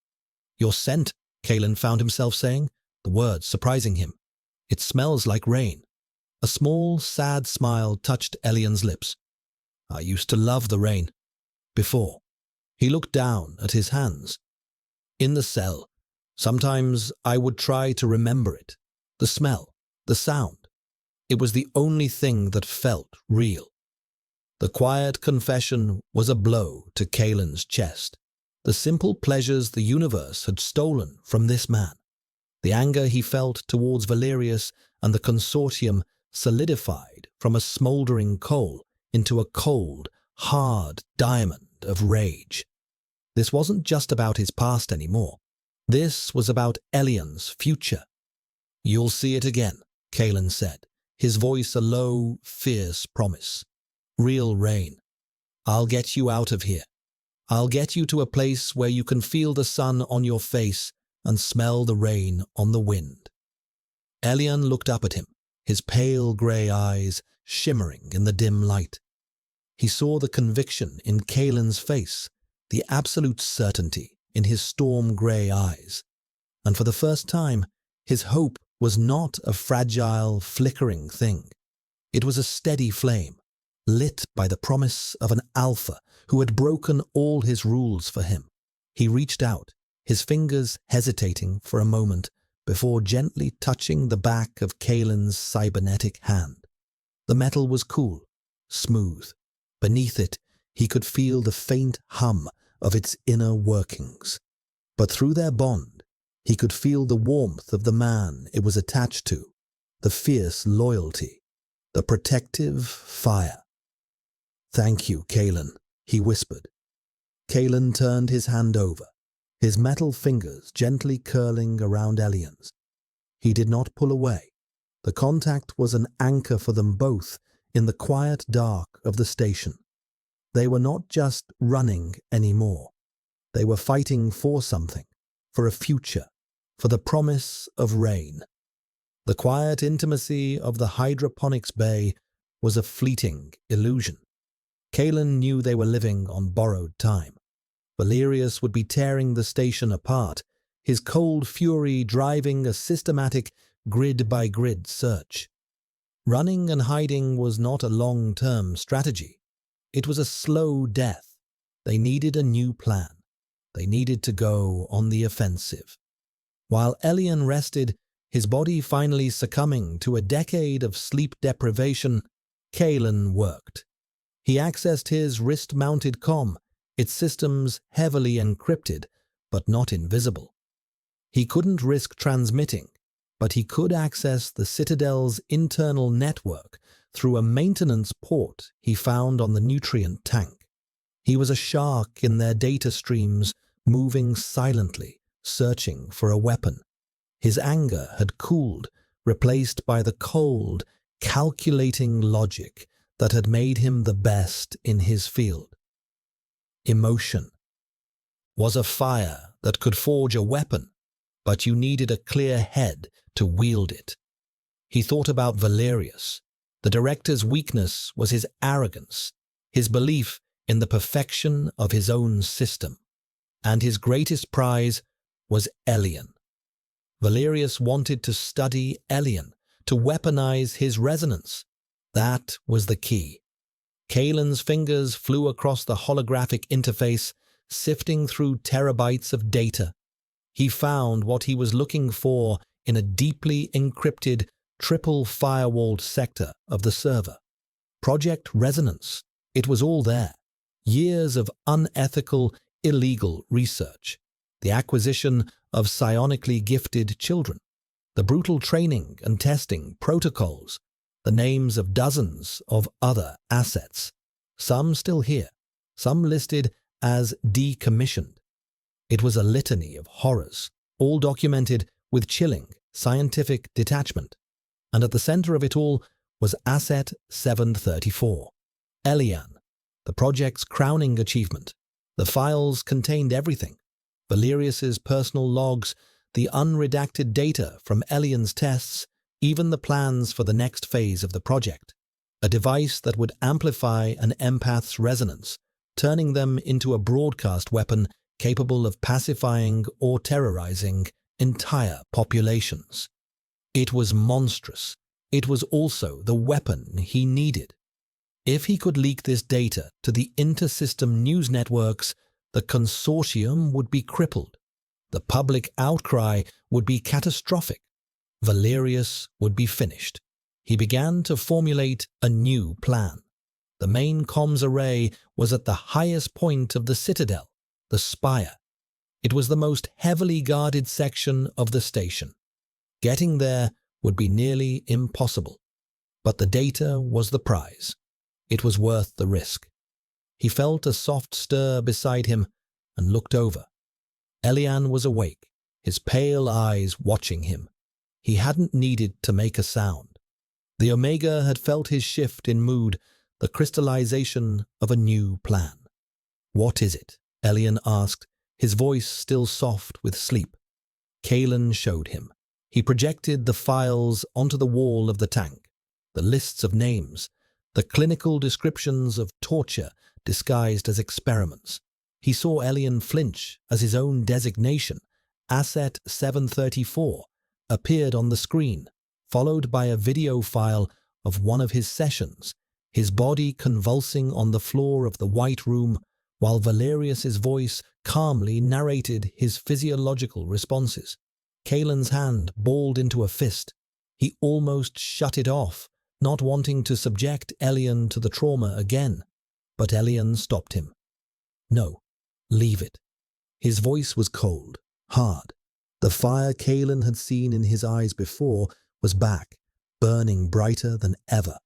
Your scent, Kalen found himself saying, the words surprising him. It smells like rain. A small, sad smile touched Elian's lips. I used to love the rain. Before. He looked down at his hands. In the cell, sometimes I would try to remember it. The smell, the sound. It was the only thing that felt real. The quiet confession was a blow to Kalen's chest. The simple pleasures the universe had stolen from this man. The anger he felt towards Valerius and the consortium solidified from a smouldering coal into a cold, hard diamond of rage. This wasn't just about his past anymore. This was about Elian's future. You'll see it again, Kalen said, his voice a low, fierce promise. Real rain. I'll get you out of here. I'll get you to a place where you can feel the sun on your face and smell the rain on the wind. Elian looked up at him, his pale grey eyes shimmering in the dim light. He saw the conviction in Kalen's face, the absolute certainty in his storm-grey eyes. And for the first time, his hope was not a fragile, flickering thing. It was a steady flame, lit by the promise of an alpha who had broken all his rules for him. He reached out, his fingers hesitating for a moment before gently touching the back of Kalen's cybernetic hand. The metal was cool, smooth. Beneath it, he could feel the faint hum of its inner workings. But through their bond, he could feel the warmth of the man it was attached to, the fierce loyalty, the protective fire. Thank you, Kalen, he whispered. Kalen turned his hand over, his metal fingers gently curling around Elian's. He did not pull away. The contact was an anchor for them both in the quiet dark of the station. They were not just running anymore. They were fighting for something, for a future, for the promise of rain. The quiet intimacy of the hydroponics bay was a fleeting illusion. Kalen knew they were living on borrowed time. Valerius would be tearing the station apart, his cold fury driving a systematic grid-by-grid search. Running and hiding was not a long-term strategy. It was a slow death. They needed a new plan. They needed to go on the offensive. While Elian rested, his body finally succumbing to a decade of sleep deprivation, Kalen worked. He accessed his wrist-mounted comm, its systems heavily encrypted, but not invisible. He couldn't risk transmitting. but he could access the Citadel's internal network through a maintenance port he found on the nutrient tank. He was a shark in their data streams, moving silently, searching for a weapon. His anger had cooled, replaced by the cold, calculating logic that had made him the best in his field. Emotion was a fire that could forge a weapon, but you needed a clear head to wield it. He thought about Valerius. The director's weakness was his arrogance, his belief in the perfection of his own system, and his greatest prize was Elian. Valerius wanted to study Elian, to weaponize his resonance. That was the key. Kalen's fingers flew across the holographic interface, sifting through terabytes of data. He found what he was looking for in a deeply encrypted, triple firewalled sector of the server. Project Resonance. It was all there. Years of unethical, illegal research. The acquisition of psionically gifted children. The brutal training and testing protocols. The names of dozens of other assets. Some still here. Some listed as decommissioned. It was a litany of horrors, all documented with chilling, scientific detachment. And at the center of it all was Asset 734. Elian, the project's crowning achievement. The files contained everything. Valerius's personal logs, the unredacted data from Elian's tests, even the plans for the next phase of the project. A device that would amplify an empath's resonance, turning them into a broadcast weapon capable of pacifying or terrorizing entire populations. It was monstrous. It was also the weapon he needed. If he could leak this data to the inter-system news networks, the consortium would be crippled. The public outcry would be catastrophic. Valerius would be finished. He began to formulate a new plan. The main comms array was at the highest point of the citadel, the spire. It was the most heavily guarded section of the station. Getting there would be nearly impossible. But the data was the prize. It was worth the risk. He felt a soft stir beside him and looked over. Elian was awake, his pale eyes watching him. He hadn't needed to make a sound. The Omega had felt his shift in mood, the crystallization of a new plan. "What is it?" Elian asked, his voice still soft with sleep. Kalen showed him. He projected the files onto the wall of the tank, the lists of names, the clinical descriptions of torture disguised as experiments. He saw Elian flinch as his own designation, Asset 734, appeared on the screen, followed by a video file of one of his sessions, his body convulsing on the floor of the White Room, while Valerius's voice calmly narrated his physiological responses. Kalen's hand balled into a fist. He almost shut it off, not wanting to subject Elian to the trauma again. But Elian stopped him. "No, leave it." His voice was cold, hard. The fire Kalen had seen in his eyes before was back, burning brighter than ever.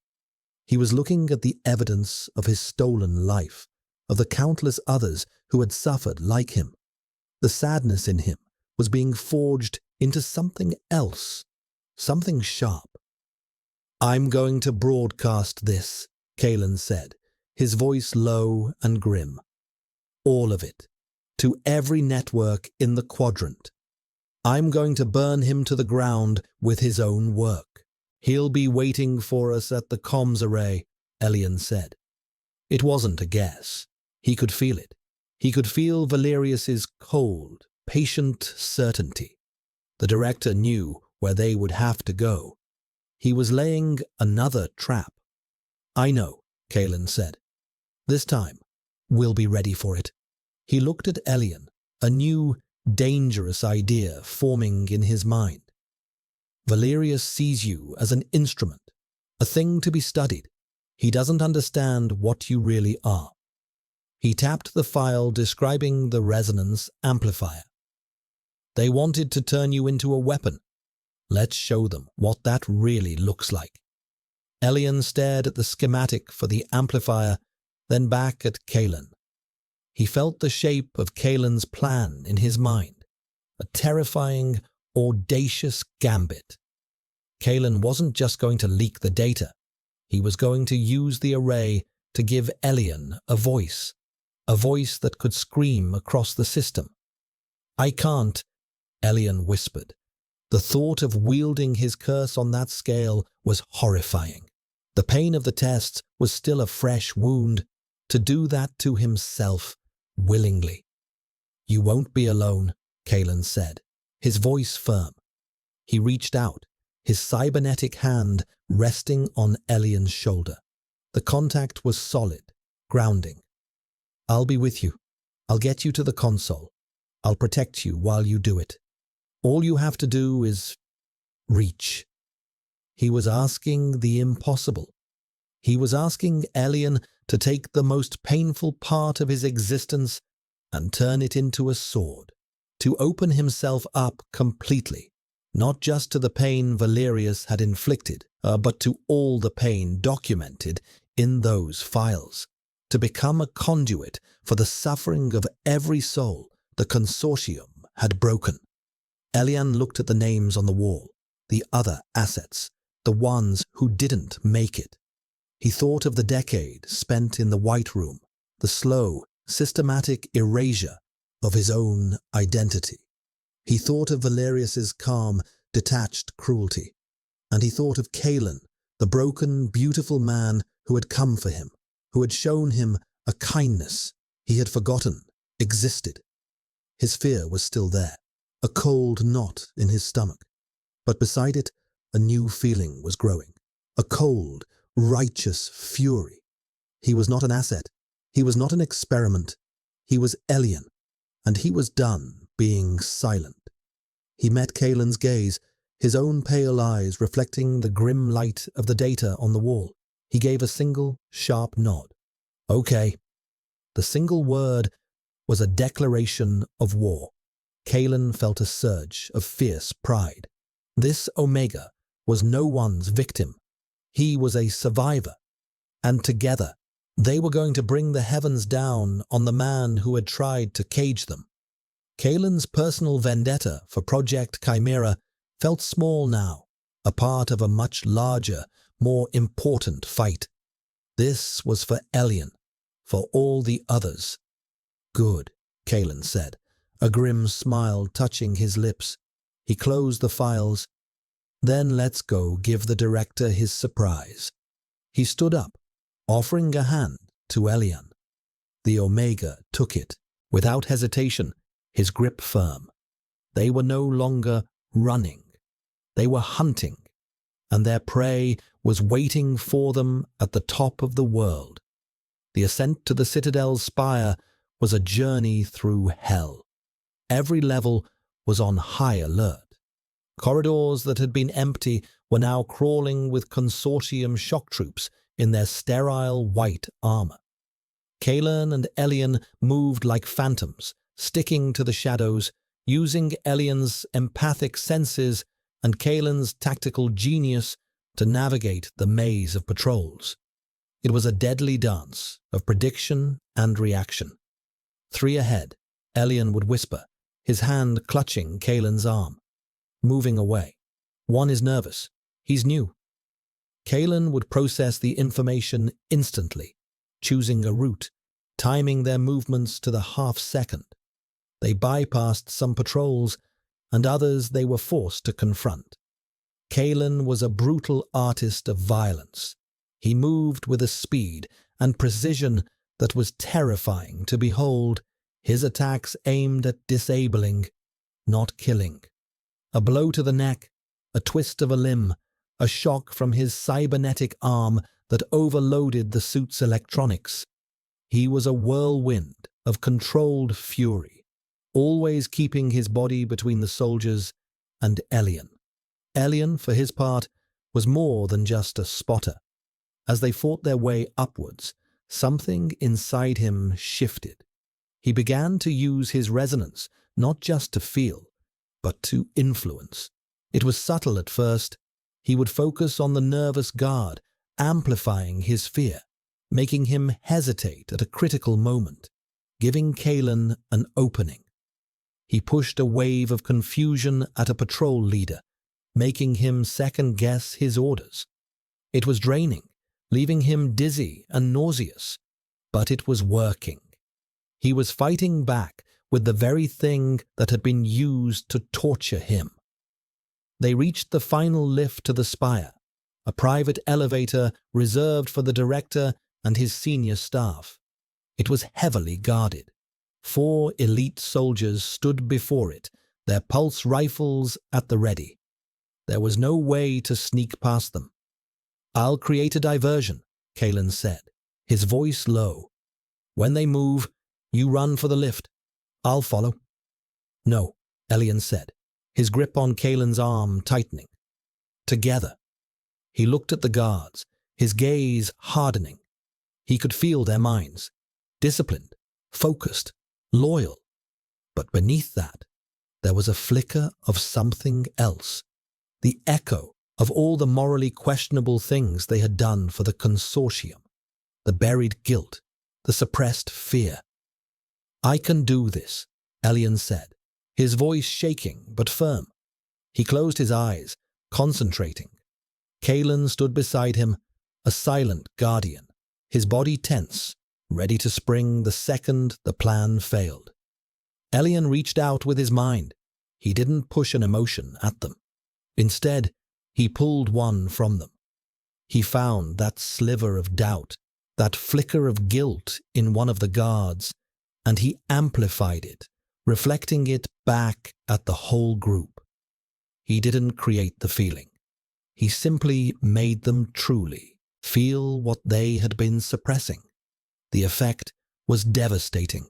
He was looking at the evidence of his stolen life, of the countless others who had suffered like him. The sadness in him was being forged into something else, something sharp. "I'm going to broadcast this," Kalen said, his voice low and grim. "All of it, to every network in the quadrant. I'm going to burn him to the ground with his own work. He'll be waiting for us at the comms array," Elian said. It wasn't a guess. He could feel it. He could feel Valerius's cold, patient certainty. The director knew where they would have to go. He was laying another trap. "I know," Kalen said. "This time, we'll be ready for it." He looked at Elian, a new, dangerous idea forming in his mind. "Valerius sees you as an instrument, a thing to be studied. He doesn't understand what you really are." He tapped the file describing the resonance amplifier. "They wanted to turn you into a weapon. Let's show them what that really looks like. Elian stared at the schematic for the amplifier, then back at Kalen. He felt the shape of Kalen's plan in his mind, a terrifying, audacious gambit. Kalen wasn't just going to leak the data. He was going to use the array to give Elian a voice that could scream across the system. "I can't," Elian whispered. The thought of wielding his curse on that scale was horrifying. The pain of the tests was still a fresh wound. To do that to himself, willingly. "You won't be alone," Kalen said, his voice firm. He reached out, his cybernetic hand resting on Elian's shoulder. The contact was solid, grounding. "I'll be with you. I'll get you to the console. I'll protect you while you do it. All you have to do is reach." He was asking the impossible. He was asking Elian to take the most painful part of his existence and turn it into a sword, to open himself up completely, not just to the pain Valerius had inflicted, but to all the pain documented in those files, to become a conduit for the suffering of every soul the consortium had broken. Elian looked at the names on the wall, the other assets, the ones who didn't make it. He thought of the decade spent in the White Room, the slow, systematic erasure of his own identity. He thought of Valerius's calm, detached cruelty. And he thought of Kalen, the broken, beautiful man who had come for him, who had shown him a kindness he had forgotten existed. His fear was still there, a cold knot in his stomach. But beside it, a new feeling was growing, a cold, righteous fury. He was not an asset. He was not an experiment. He was Elian, and he was done being silent. He met Kalen's gaze, his own pale eyes reflecting the grim light of the data on the wall. He gave a single, sharp nod. "Okay." The single word was a declaration of war. Kalen felt a surge of fierce pride. This Omega was no one's victim. He was a survivor. And together, they were going to bring the heavens down on the man who had tried to cage them. Kalen's personal vendetta for Project Chimera felt small now, a part of a much larger, more important fight. This was for Elian, for all the others. "Good," Kalen said, a grim smile touching his lips. He closed the files. "Then let's go give the director his surprise." He stood up, offering a hand to Elian. The Omega took it, without hesitation, his grip firm. They were no longer running. They were hunting, and their prey was waiting for them at the top of the world. The ascent to the Citadel's spire was a journey through hell. Every level was on high alert. Corridors that had been empty were now crawling with consortium shock troops in their sterile white armor. Kalen and Elian moved like phantoms, sticking to the shadows, using Elian's empathic senses and Kalen's tactical genius to navigate the maze of patrols. It was a deadly dance of prediction and reaction. 3 ahead, Elian would whisper, his hand clutching Kalen's arm. Moving away. 1 is nervous. He's new. Kalen would process the information instantly, choosing a route, timing their movements to the half-second. They bypassed some patrols, and others they were forced to confront. Kalen was a brutal artist of violence. He moved with a speed and precision that was terrifying to behold, his attacks aimed at disabling, not killing. A blow to the neck, a twist of a limb, a shock from his cybernetic arm that overloaded the suit's electronics. He was a whirlwind of controlled fury, always keeping his body between the soldiers and Elian. Elian, for his part, was more than just a spotter. As they fought their way upwards, something inside him shifted. He began to use his resonance not just to feel, but to influence. It was subtle at first. He would focus on the nervous guard, amplifying his fear, making him hesitate at a critical moment, giving Kalen an opening. He pushed a wave of confusion at a patrol leader, making him second-guess his orders. It was draining, leaving him dizzy and nauseous, but it was working. He was fighting back with the very thing that had been used to torture him. They reached the final lift to the spire, a private elevator reserved for the director and his senior staff. It was heavily guarded. 4 elite soldiers stood before it, their pulse rifles at the ready. There was no way to sneak past them. "I'll create a diversion," Kalen said, his voice low. "When they move, you run for the lift. I'll follow." "No," Elian said, his grip on Kalen's arm tightening. "Together." He looked at the guards, his gaze hardening. He could feel their minds, disciplined, focused, loyal. But beneath that, there was a flicker of something else, the echo of all the morally questionable things they had done for the consortium, the buried guilt, the suppressed fear. "I can do this," Elian said, his voice shaking but firm. He closed his eyes, concentrating. Kalen stood beside him, a silent guardian, his body tense, ready to spring the second the plan failed. Elian reached out with his mind. He didn't push an emotion at them. Instead, he pulled one from them. He found that sliver of doubt, that flicker of guilt in one of the guards, and he amplified it, reflecting it back at the whole group. He didn't create the feeling. He simply made them truly feel what they had been suppressing. The effect was devastating.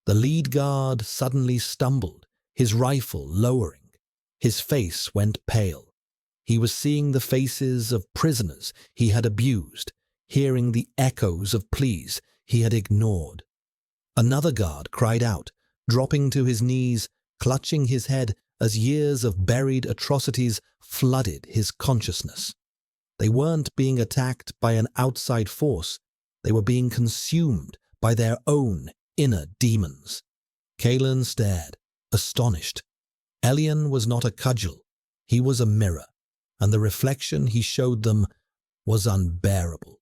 The lead guard suddenly stumbled, his rifle lowering. His face went pale. He was seeing the faces of prisoners he had abused, hearing the echoes of pleas he had ignored. Another guard cried out, dropping to his knees, clutching his head as years of buried atrocities flooded his consciousness. They weren't being attacked by an outside force. They were being consumed by their own inner demons. Kalen stared, astonished. Elian was not a cudgel. He was a mirror, and the reflection he showed them was unbearable.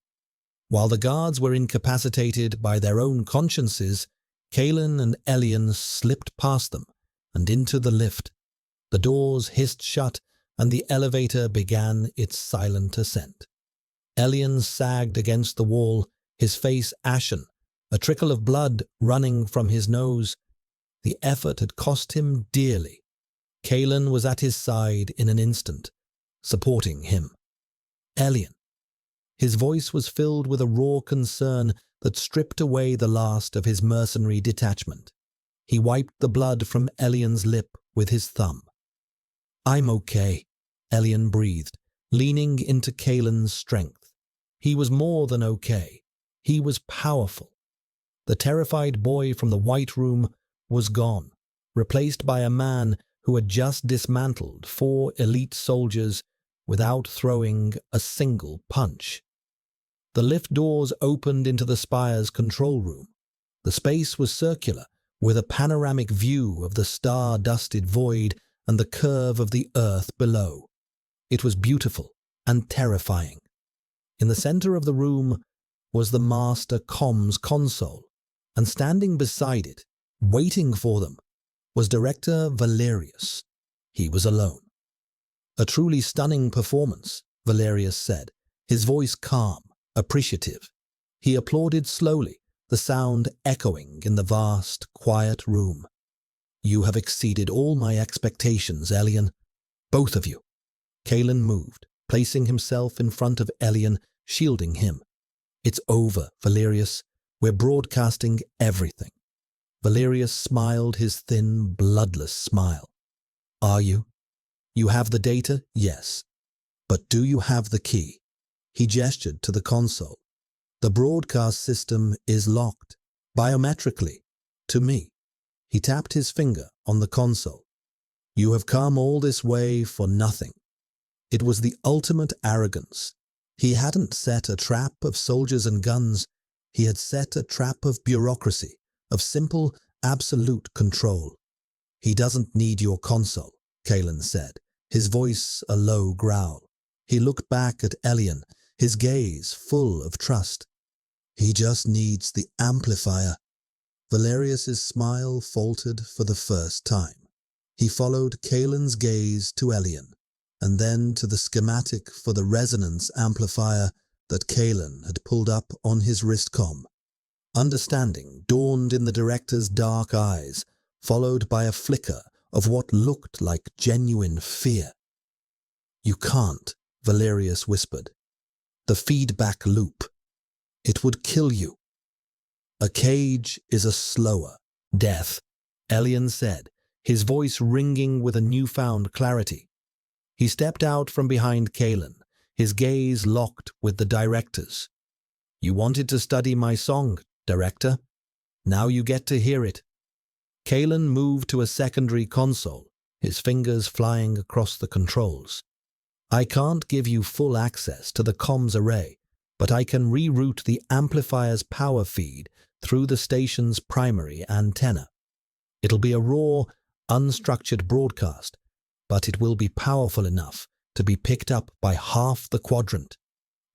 While the guards were incapacitated by their own consciences, Kalen and Elian slipped past them and into the lift. The doors hissed shut, and the elevator began its silent ascent. Elian sagged against the wall, his face ashen, a trickle of blood running from his nose. The effort had cost him dearly. Kalen was at his side in an instant, supporting him. "Elian." His voice was filled with a raw concern that stripped away the last of his mercenary detachment. He wiped the blood from Elian's lip with his thumb. "I'm okay," Elian breathed, leaning into Kalen's strength. He was more than okay. He was powerful. The terrified boy from the White Room was gone, replaced by a man who had just dismantled 4 elite soldiers without throwing a single punch. The lift doors opened into the spire's control room. The space was circular, with a panoramic view of the star-dusted void and the curve of the earth below. It was beautiful and terrifying. In the center of the room was the master comms console, and standing beside it, waiting for them, was Director Valerius. He was alone. "A truly stunning performance," Valerius said, his voice calm, appreciative. He applauded slowly, the sound echoing in the vast, quiet room. "You have exceeded all my expectations, Elian. Both of you." Kalen moved, placing himself in front of Elian, shielding him. "It's over, Valerius. We're broadcasting everything." Valerius smiled his thin, bloodless smile. "Are you? You have the data? Yes. But do you have the key?" He gestured to the console. "The broadcast system is locked, biometrically, to me." He tapped his finger on the console. You have come all this way for nothing. It was the ultimate arrogance. He hadn't set a trap of soldiers and guns. He had set a trap of bureaucracy, of simple, absolute control. He doesn't need your console, Kalen said, his voice a low growl. He looked back at Elian, his gaze full of trust. He just needs the amplifier. Valerius's smile faltered for the first time. He followed Kalen's gaze to Elian, and then to the schematic for the resonance amplifier that Kalen had pulled up on his wristcom. Understanding dawned in the director's dark eyes, followed by a flicker of what looked like genuine fear. "You can't," Valerius whispered. "The feedback loop. It would kill you." "A cage is a slower death," Elian said, his voice ringing with a newfound clarity. He stepped out from behind Kalen, his gaze locked with the director's. "You wanted to study my song, director. Now you get to hear it." Kalen moved to a secondary console, his fingers flying across the controls. "I can't give you full access to the comms array, but I can reroute the amplifier's power feed through the station's primary antenna. It'll be a raw, unstructured broadcast, but it will be powerful enough to be picked up by half the quadrant."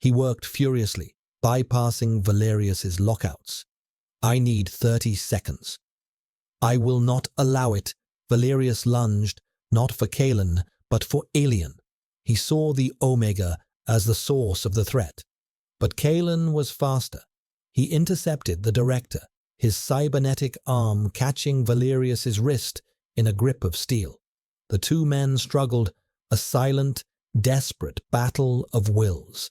He worked furiously, bypassing Valerius's lockouts. "I need 30 seconds. "I will not allow it." Valerius lunged, not for Kalen, but for Alien. He saw the Omega as the source of the threat. But Kalen was faster. He intercepted the director, his cybernetic arm catching Valerius's wrist in a grip of steel. The two men struggled, a silent, desperate battle of wills.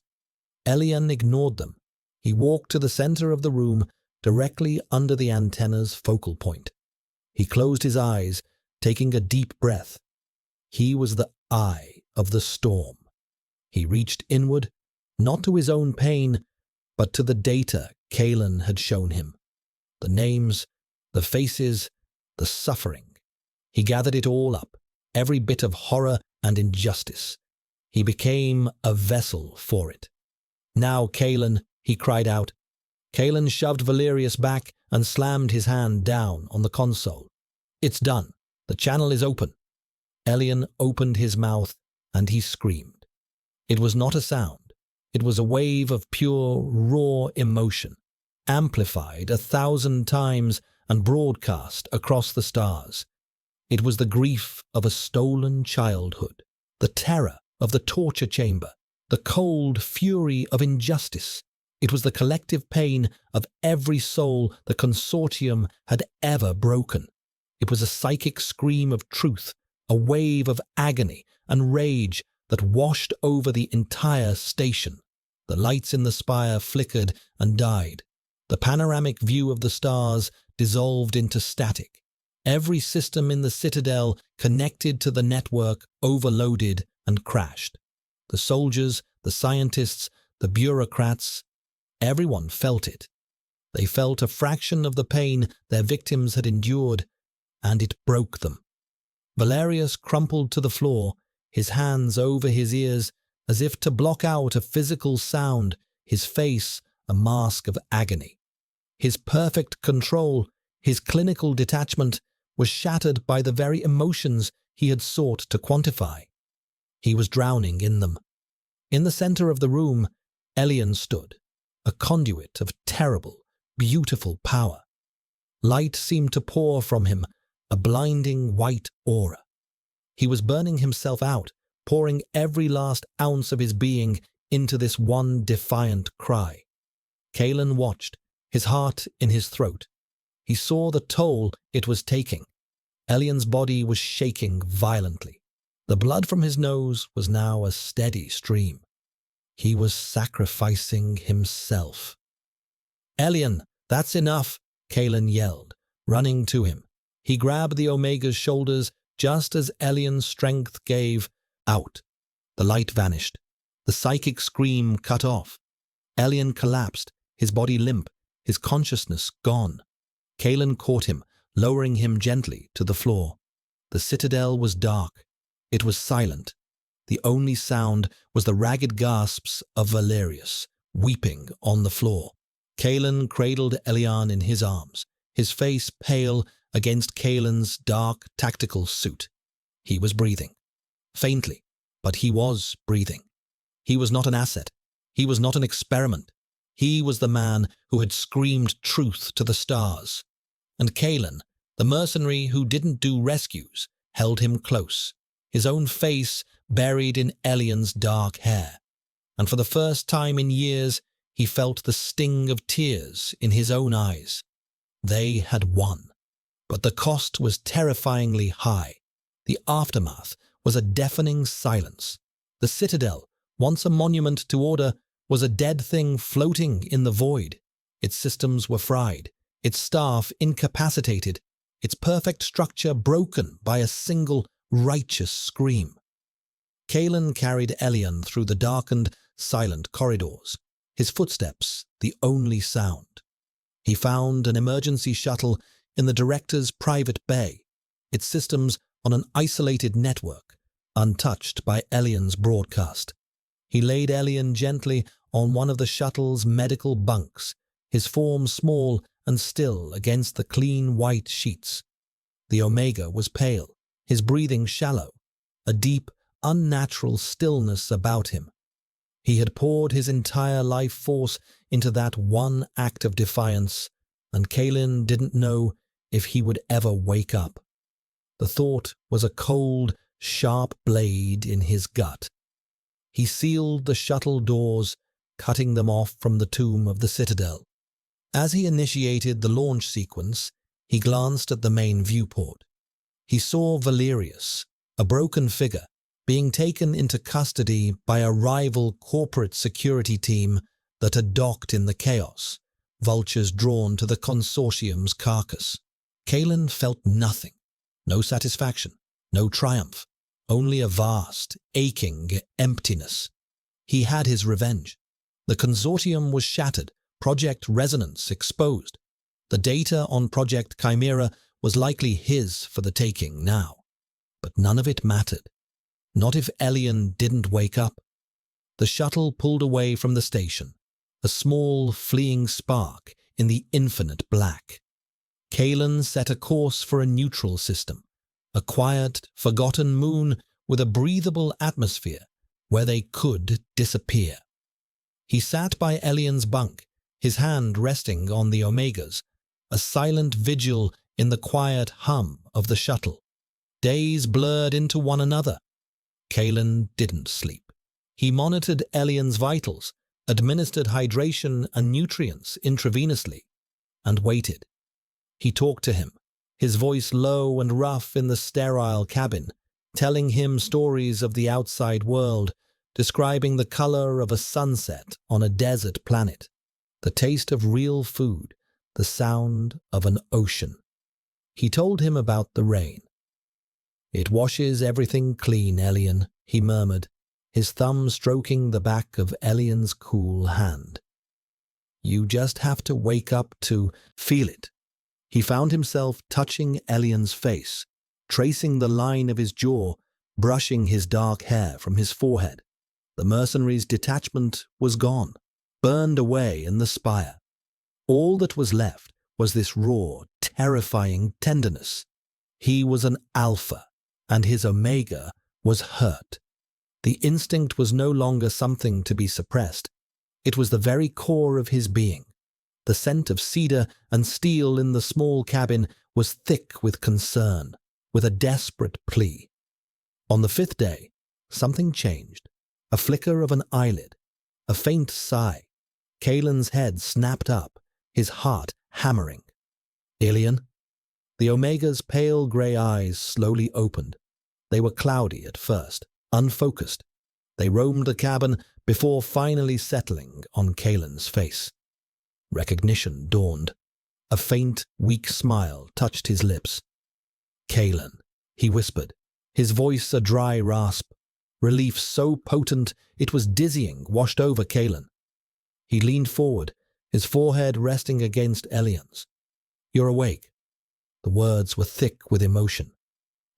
Elian ignored them. He walked to the center of the room, directly under the antenna's focal point. He closed his eyes, taking a deep breath. He was the eye of the storm. He reached inward, not to his own pain, but to the data Kalen had shown him. The names, the faces, the suffering. He gathered it all up, every bit of horror and injustice. He became a vessel for it. "Now, Kalen," he cried out. Kalen shoved Valerius back and slammed his hand down on the console. "It's done. The channel is open." Elian opened his mouth and he screamed. It was not a sound. It was a wave of pure, raw emotion, amplified 1,000 times and broadcast across the stars. It was the grief of a stolen childhood, the terror of the torture chamber, the cold fury of injustice. It was the collective pain of every soul the consortium had ever broken. It was a psychic scream of truth, a wave of agony and rage that washed over the entire station. The lights in the spire flickered and died. The panoramic view of the stars dissolved into static. Every system in the citadel connected to the network overloaded and crashed. The soldiers, the scientists, the bureaucrats, everyone felt it. They felt a fraction of the pain their victims had endured, and it broke them. Valerius crumpled to the floor, his hands over his ears, as if to block out a physical sound, his face a mask of agony. His perfect control, his clinical detachment, was shattered by the very emotions he had sought to quantify. He was drowning in them. In the center of the room, Elian stood, a conduit of terrible, beautiful power. Light seemed to pour from him, a blinding white aura. He was burning himself out, pouring every last ounce of his being into this one defiant cry. Kalen watched, his heart in his throat. He saw the toll it was taking. Elian's body was shaking violently. The blood from his nose was now a steady stream. He was sacrificing himself. "Elian, that's enough," Kalen yelled, running to him. He grabbed the Omega's shoulders just as Elian's strength gave out. The light vanished. The psychic scream cut off. Elian collapsed, his body limp, his consciousness gone. Kalen caught him, lowering him gently to the floor. The citadel was dark. It was silent. The only sound was the ragged gasps of Valerius, weeping on the floor. Kalen cradled Elian in his arms, his face pale against Kalen's dark tactical suit. He was breathing. Faintly, but he was breathing. He was not an asset. He was not an experiment. He was the man who had screamed truth to the stars. And Kalen, the mercenary who didn't do rescues, held him close, his own face buried in Elian's dark hair. And for the first time in years, he felt the sting of tears in his own eyes. They had won. But the cost was terrifyingly high. The aftermath was a deafening silence. The citadel, once a monument to order, was a dead thing floating in the void. Its systems were fried, its staff incapacitated, its perfect structure broken by a single righteous scream. Kalen carried Elian through the darkened, silent corridors, his footsteps the only sound. He found an emergency shuttle in the director's private bay, its systems on an isolated network, untouched by Elian's broadcast. He laid Elian gently on one of the shuttle's medical bunks, his form small and still against the clean white sheets. The Omega was pale, his breathing shallow, a deep, unnatural stillness about him. He had poured his entire life force into that one act of defiance, and Kalen didn't know if he would ever wake up. The thought was a cold, sharp blade in his gut. He sealed the shuttle doors, cutting them off from the tomb of the citadel. As he initiated the launch sequence, he glanced at the main viewport. He saw Valerius, a broken figure, being taken into custody by a rival corporate security team that had docked in the chaos, vultures drawn to the consortium's carcass. Kalen felt nothing, no satisfaction, no triumph, only a vast, aching emptiness. He had his revenge. The consortium was shattered, Project Resonance exposed. The data on Project Chimera was likely his for the taking now. But none of it mattered. Not if Elian didn't wake up. The shuttle pulled away from the station, a small, fleeing spark in the infinite black. Kalen set a course for a neutral system, a quiet, forgotten moon with a breathable atmosphere where they could disappear. He sat by Elian's bunk, his hand resting on the Omegas, a silent vigil in the quiet hum of the shuttle. Days blurred into one another. Kalen didn't sleep. He monitored Elian's vitals, administered hydration and nutrients intravenously, and waited. He talked to him, his voice low and rough in the sterile cabin, telling him stories of the outside world, describing the color of a sunset on a desert planet, the taste of real food, the sound of an ocean. He told him about the rain. "It washes everything clean, Elian," he murmured, his thumb stroking the back of Elian's cool hand. "You just have to wake up to feel it." He found himself touching Elian's face, tracing the line of his jaw, brushing his dark hair from his forehead. The mercenary's detachment was gone, burned away in the spire. All that was left was this raw, terrifying tenderness. He was an alpha, and his Omega was hurt. The instinct was no longer something to be suppressed. It was the very core of his being. The scent of cedar and steel in the small cabin was thick with concern, with a desperate plea. On the fifth day, something changed. A flicker of an eyelid, a faint sigh. Kalen's head snapped up, his heart hammering. "Elian?" The Omega's pale grey eyes slowly opened. They were cloudy at first, unfocused. They roamed the cabin before finally settling on Kalen's face. Recognition dawned. A faint, weak smile touched his lips. "Kalen," he whispered, his voice a dry rasp. Relief so potent it was dizzying washed over Kalen. He leaned forward, his forehead resting against Elian's. "You're awake." The words were thick with emotion.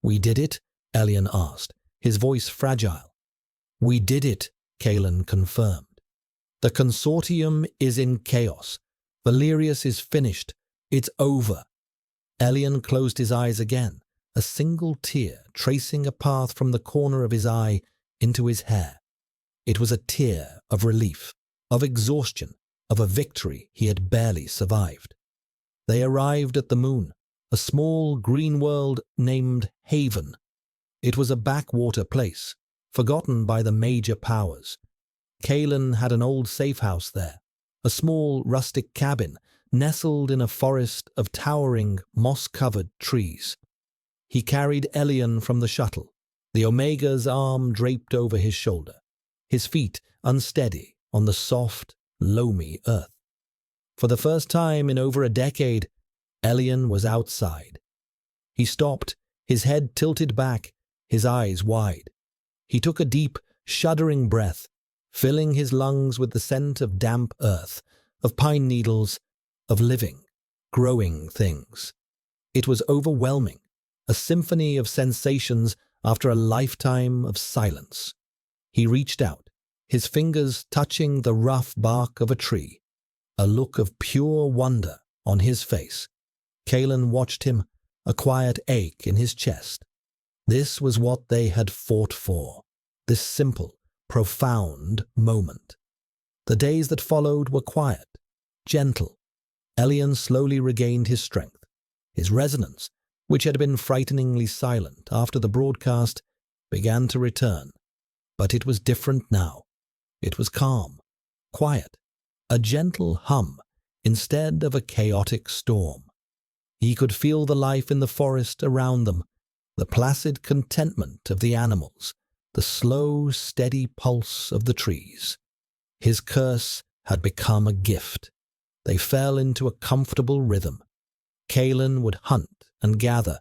"We did it?" Elian asked, his voice fragile. "We did it," Kalen confirmed. "The consortium is in chaos. Valerius is finished. It's over." Elian closed his eyes again, a single tear tracing a path from the corner of his eye into his hair. It was a tear of relief, of exhaustion, of a victory he had barely survived. They arrived at the moon, a small green world named Haven. It was a backwater place, forgotten by the major powers. Kalen had an old safe house there, a small rustic cabin nestled in a forest of towering, moss-covered trees. He carried Elian from the shuttle, the Omega's arm draped over his shoulder, his feet unsteady on the soft, loamy earth. For the first time in over a decade, Elian was outside. He stopped, his head tilted back, his eyes wide. He took a deep, shuddering breath, filling his lungs with the scent of damp earth, of pine needles, of living, growing things. It was overwhelming, a symphony of sensations after a lifetime of silence. He reached out, his fingers touching the rough bark of a tree, a look of pure wonder on his face. Kalen watched him, a quiet ache in his chest. This was what they had fought for, this simple, profound moment. The days that followed were quiet, gentle. Elian slowly regained his strength. His resonance, which had been frighteningly silent after the broadcast, began to return. But it was different now. It was calm, quiet, a gentle hum instead of a chaotic storm. He could feel the life in the forest around them, the placid contentment of the animals, the slow, steady pulse of the trees. His curse had become a gift. They fell into a comfortable rhythm. Kalen would hunt and gather,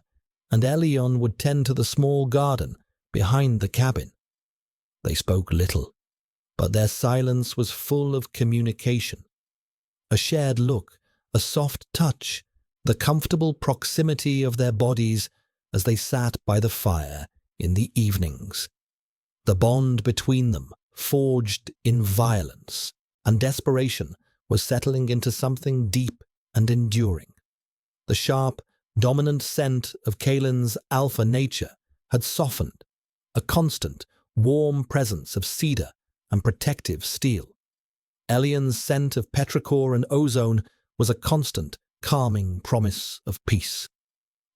and Elion would tend to the small garden behind the cabin. They spoke little, but their silence was full of communication. A shared look, a soft touch, the comfortable proximity of their bodies as they sat by the fire in the evenings. The bond between them, forged in violence and desperation, was settling into something deep and enduring. The sharp, dominant scent of Kalen's alpha nature had softened, a constant, warm presence of cedar and protective steel. Elian's scent of petrichor and ozone was a constant, calming promise of peace.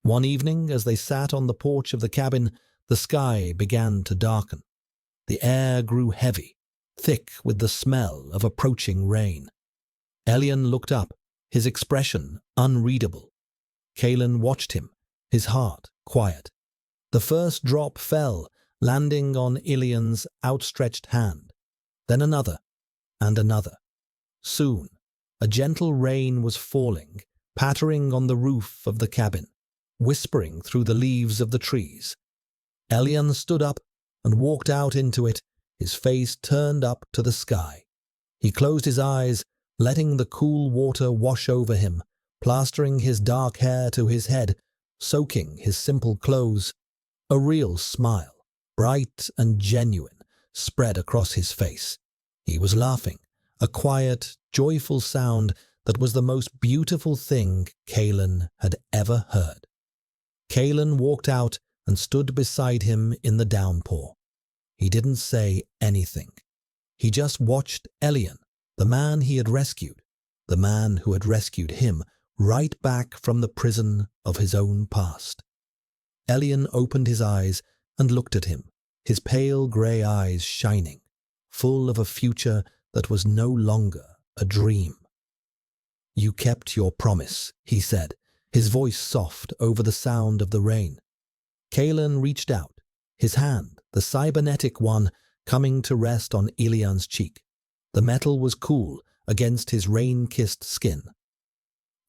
One evening, as they sat on the porch of the cabin, the sky began to darken. The air grew heavy, thick with the smell of approaching rain. Elian looked up, his expression unreadable. Kalen watched him, his heart quiet. The first drop fell, landing on Elian's outstretched hand. Then another, and another. Soon, a gentle rain was falling, pattering on the roof of the cabin, whispering through the leaves of the trees. Elian stood up and walked out into it, his face turned up to the sky. He closed his eyes, letting the cool water wash over him, plastering his dark hair to his head, soaking his simple clothes. A real smile, bright and genuine, spread across his face. He was laughing, a quiet, joyful sound that was the most beautiful thing Kalen had ever heard. Kalen walked out and stood beside him in the downpour. He didn't say anything. He just watched Elian, the man he had rescued, the man who had rescued him, right back from the prison of his own past. Elian opened his eyes and looked at him, his pale grey eyes shining, full of a future that was no longer a dream. "You kept your promise," he said, his voice soft over the sound of the rain. Kalen reached out, his hand, the cybernetic one, coming to rest on Elian's cheek. The metal was cool against his rain-kissed skin.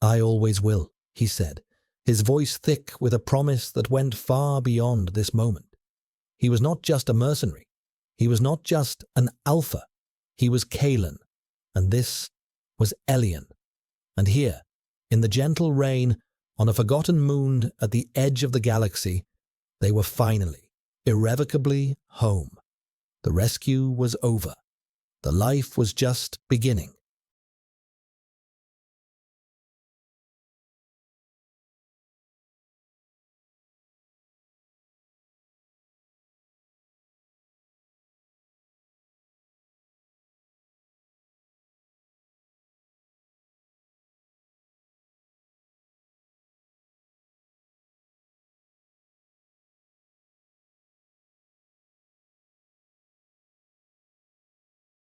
"I always will," he said, his voice thick with a promise that went far beyond this moment. He was not just a mercenary. He was not just an alpha. He was Kalen, and this was Elian. And here, in the gentle rain, on a forgotten moon at the edge of the galaxy, They were finally, irrevocably home. The rescue was over. The life was just beginning.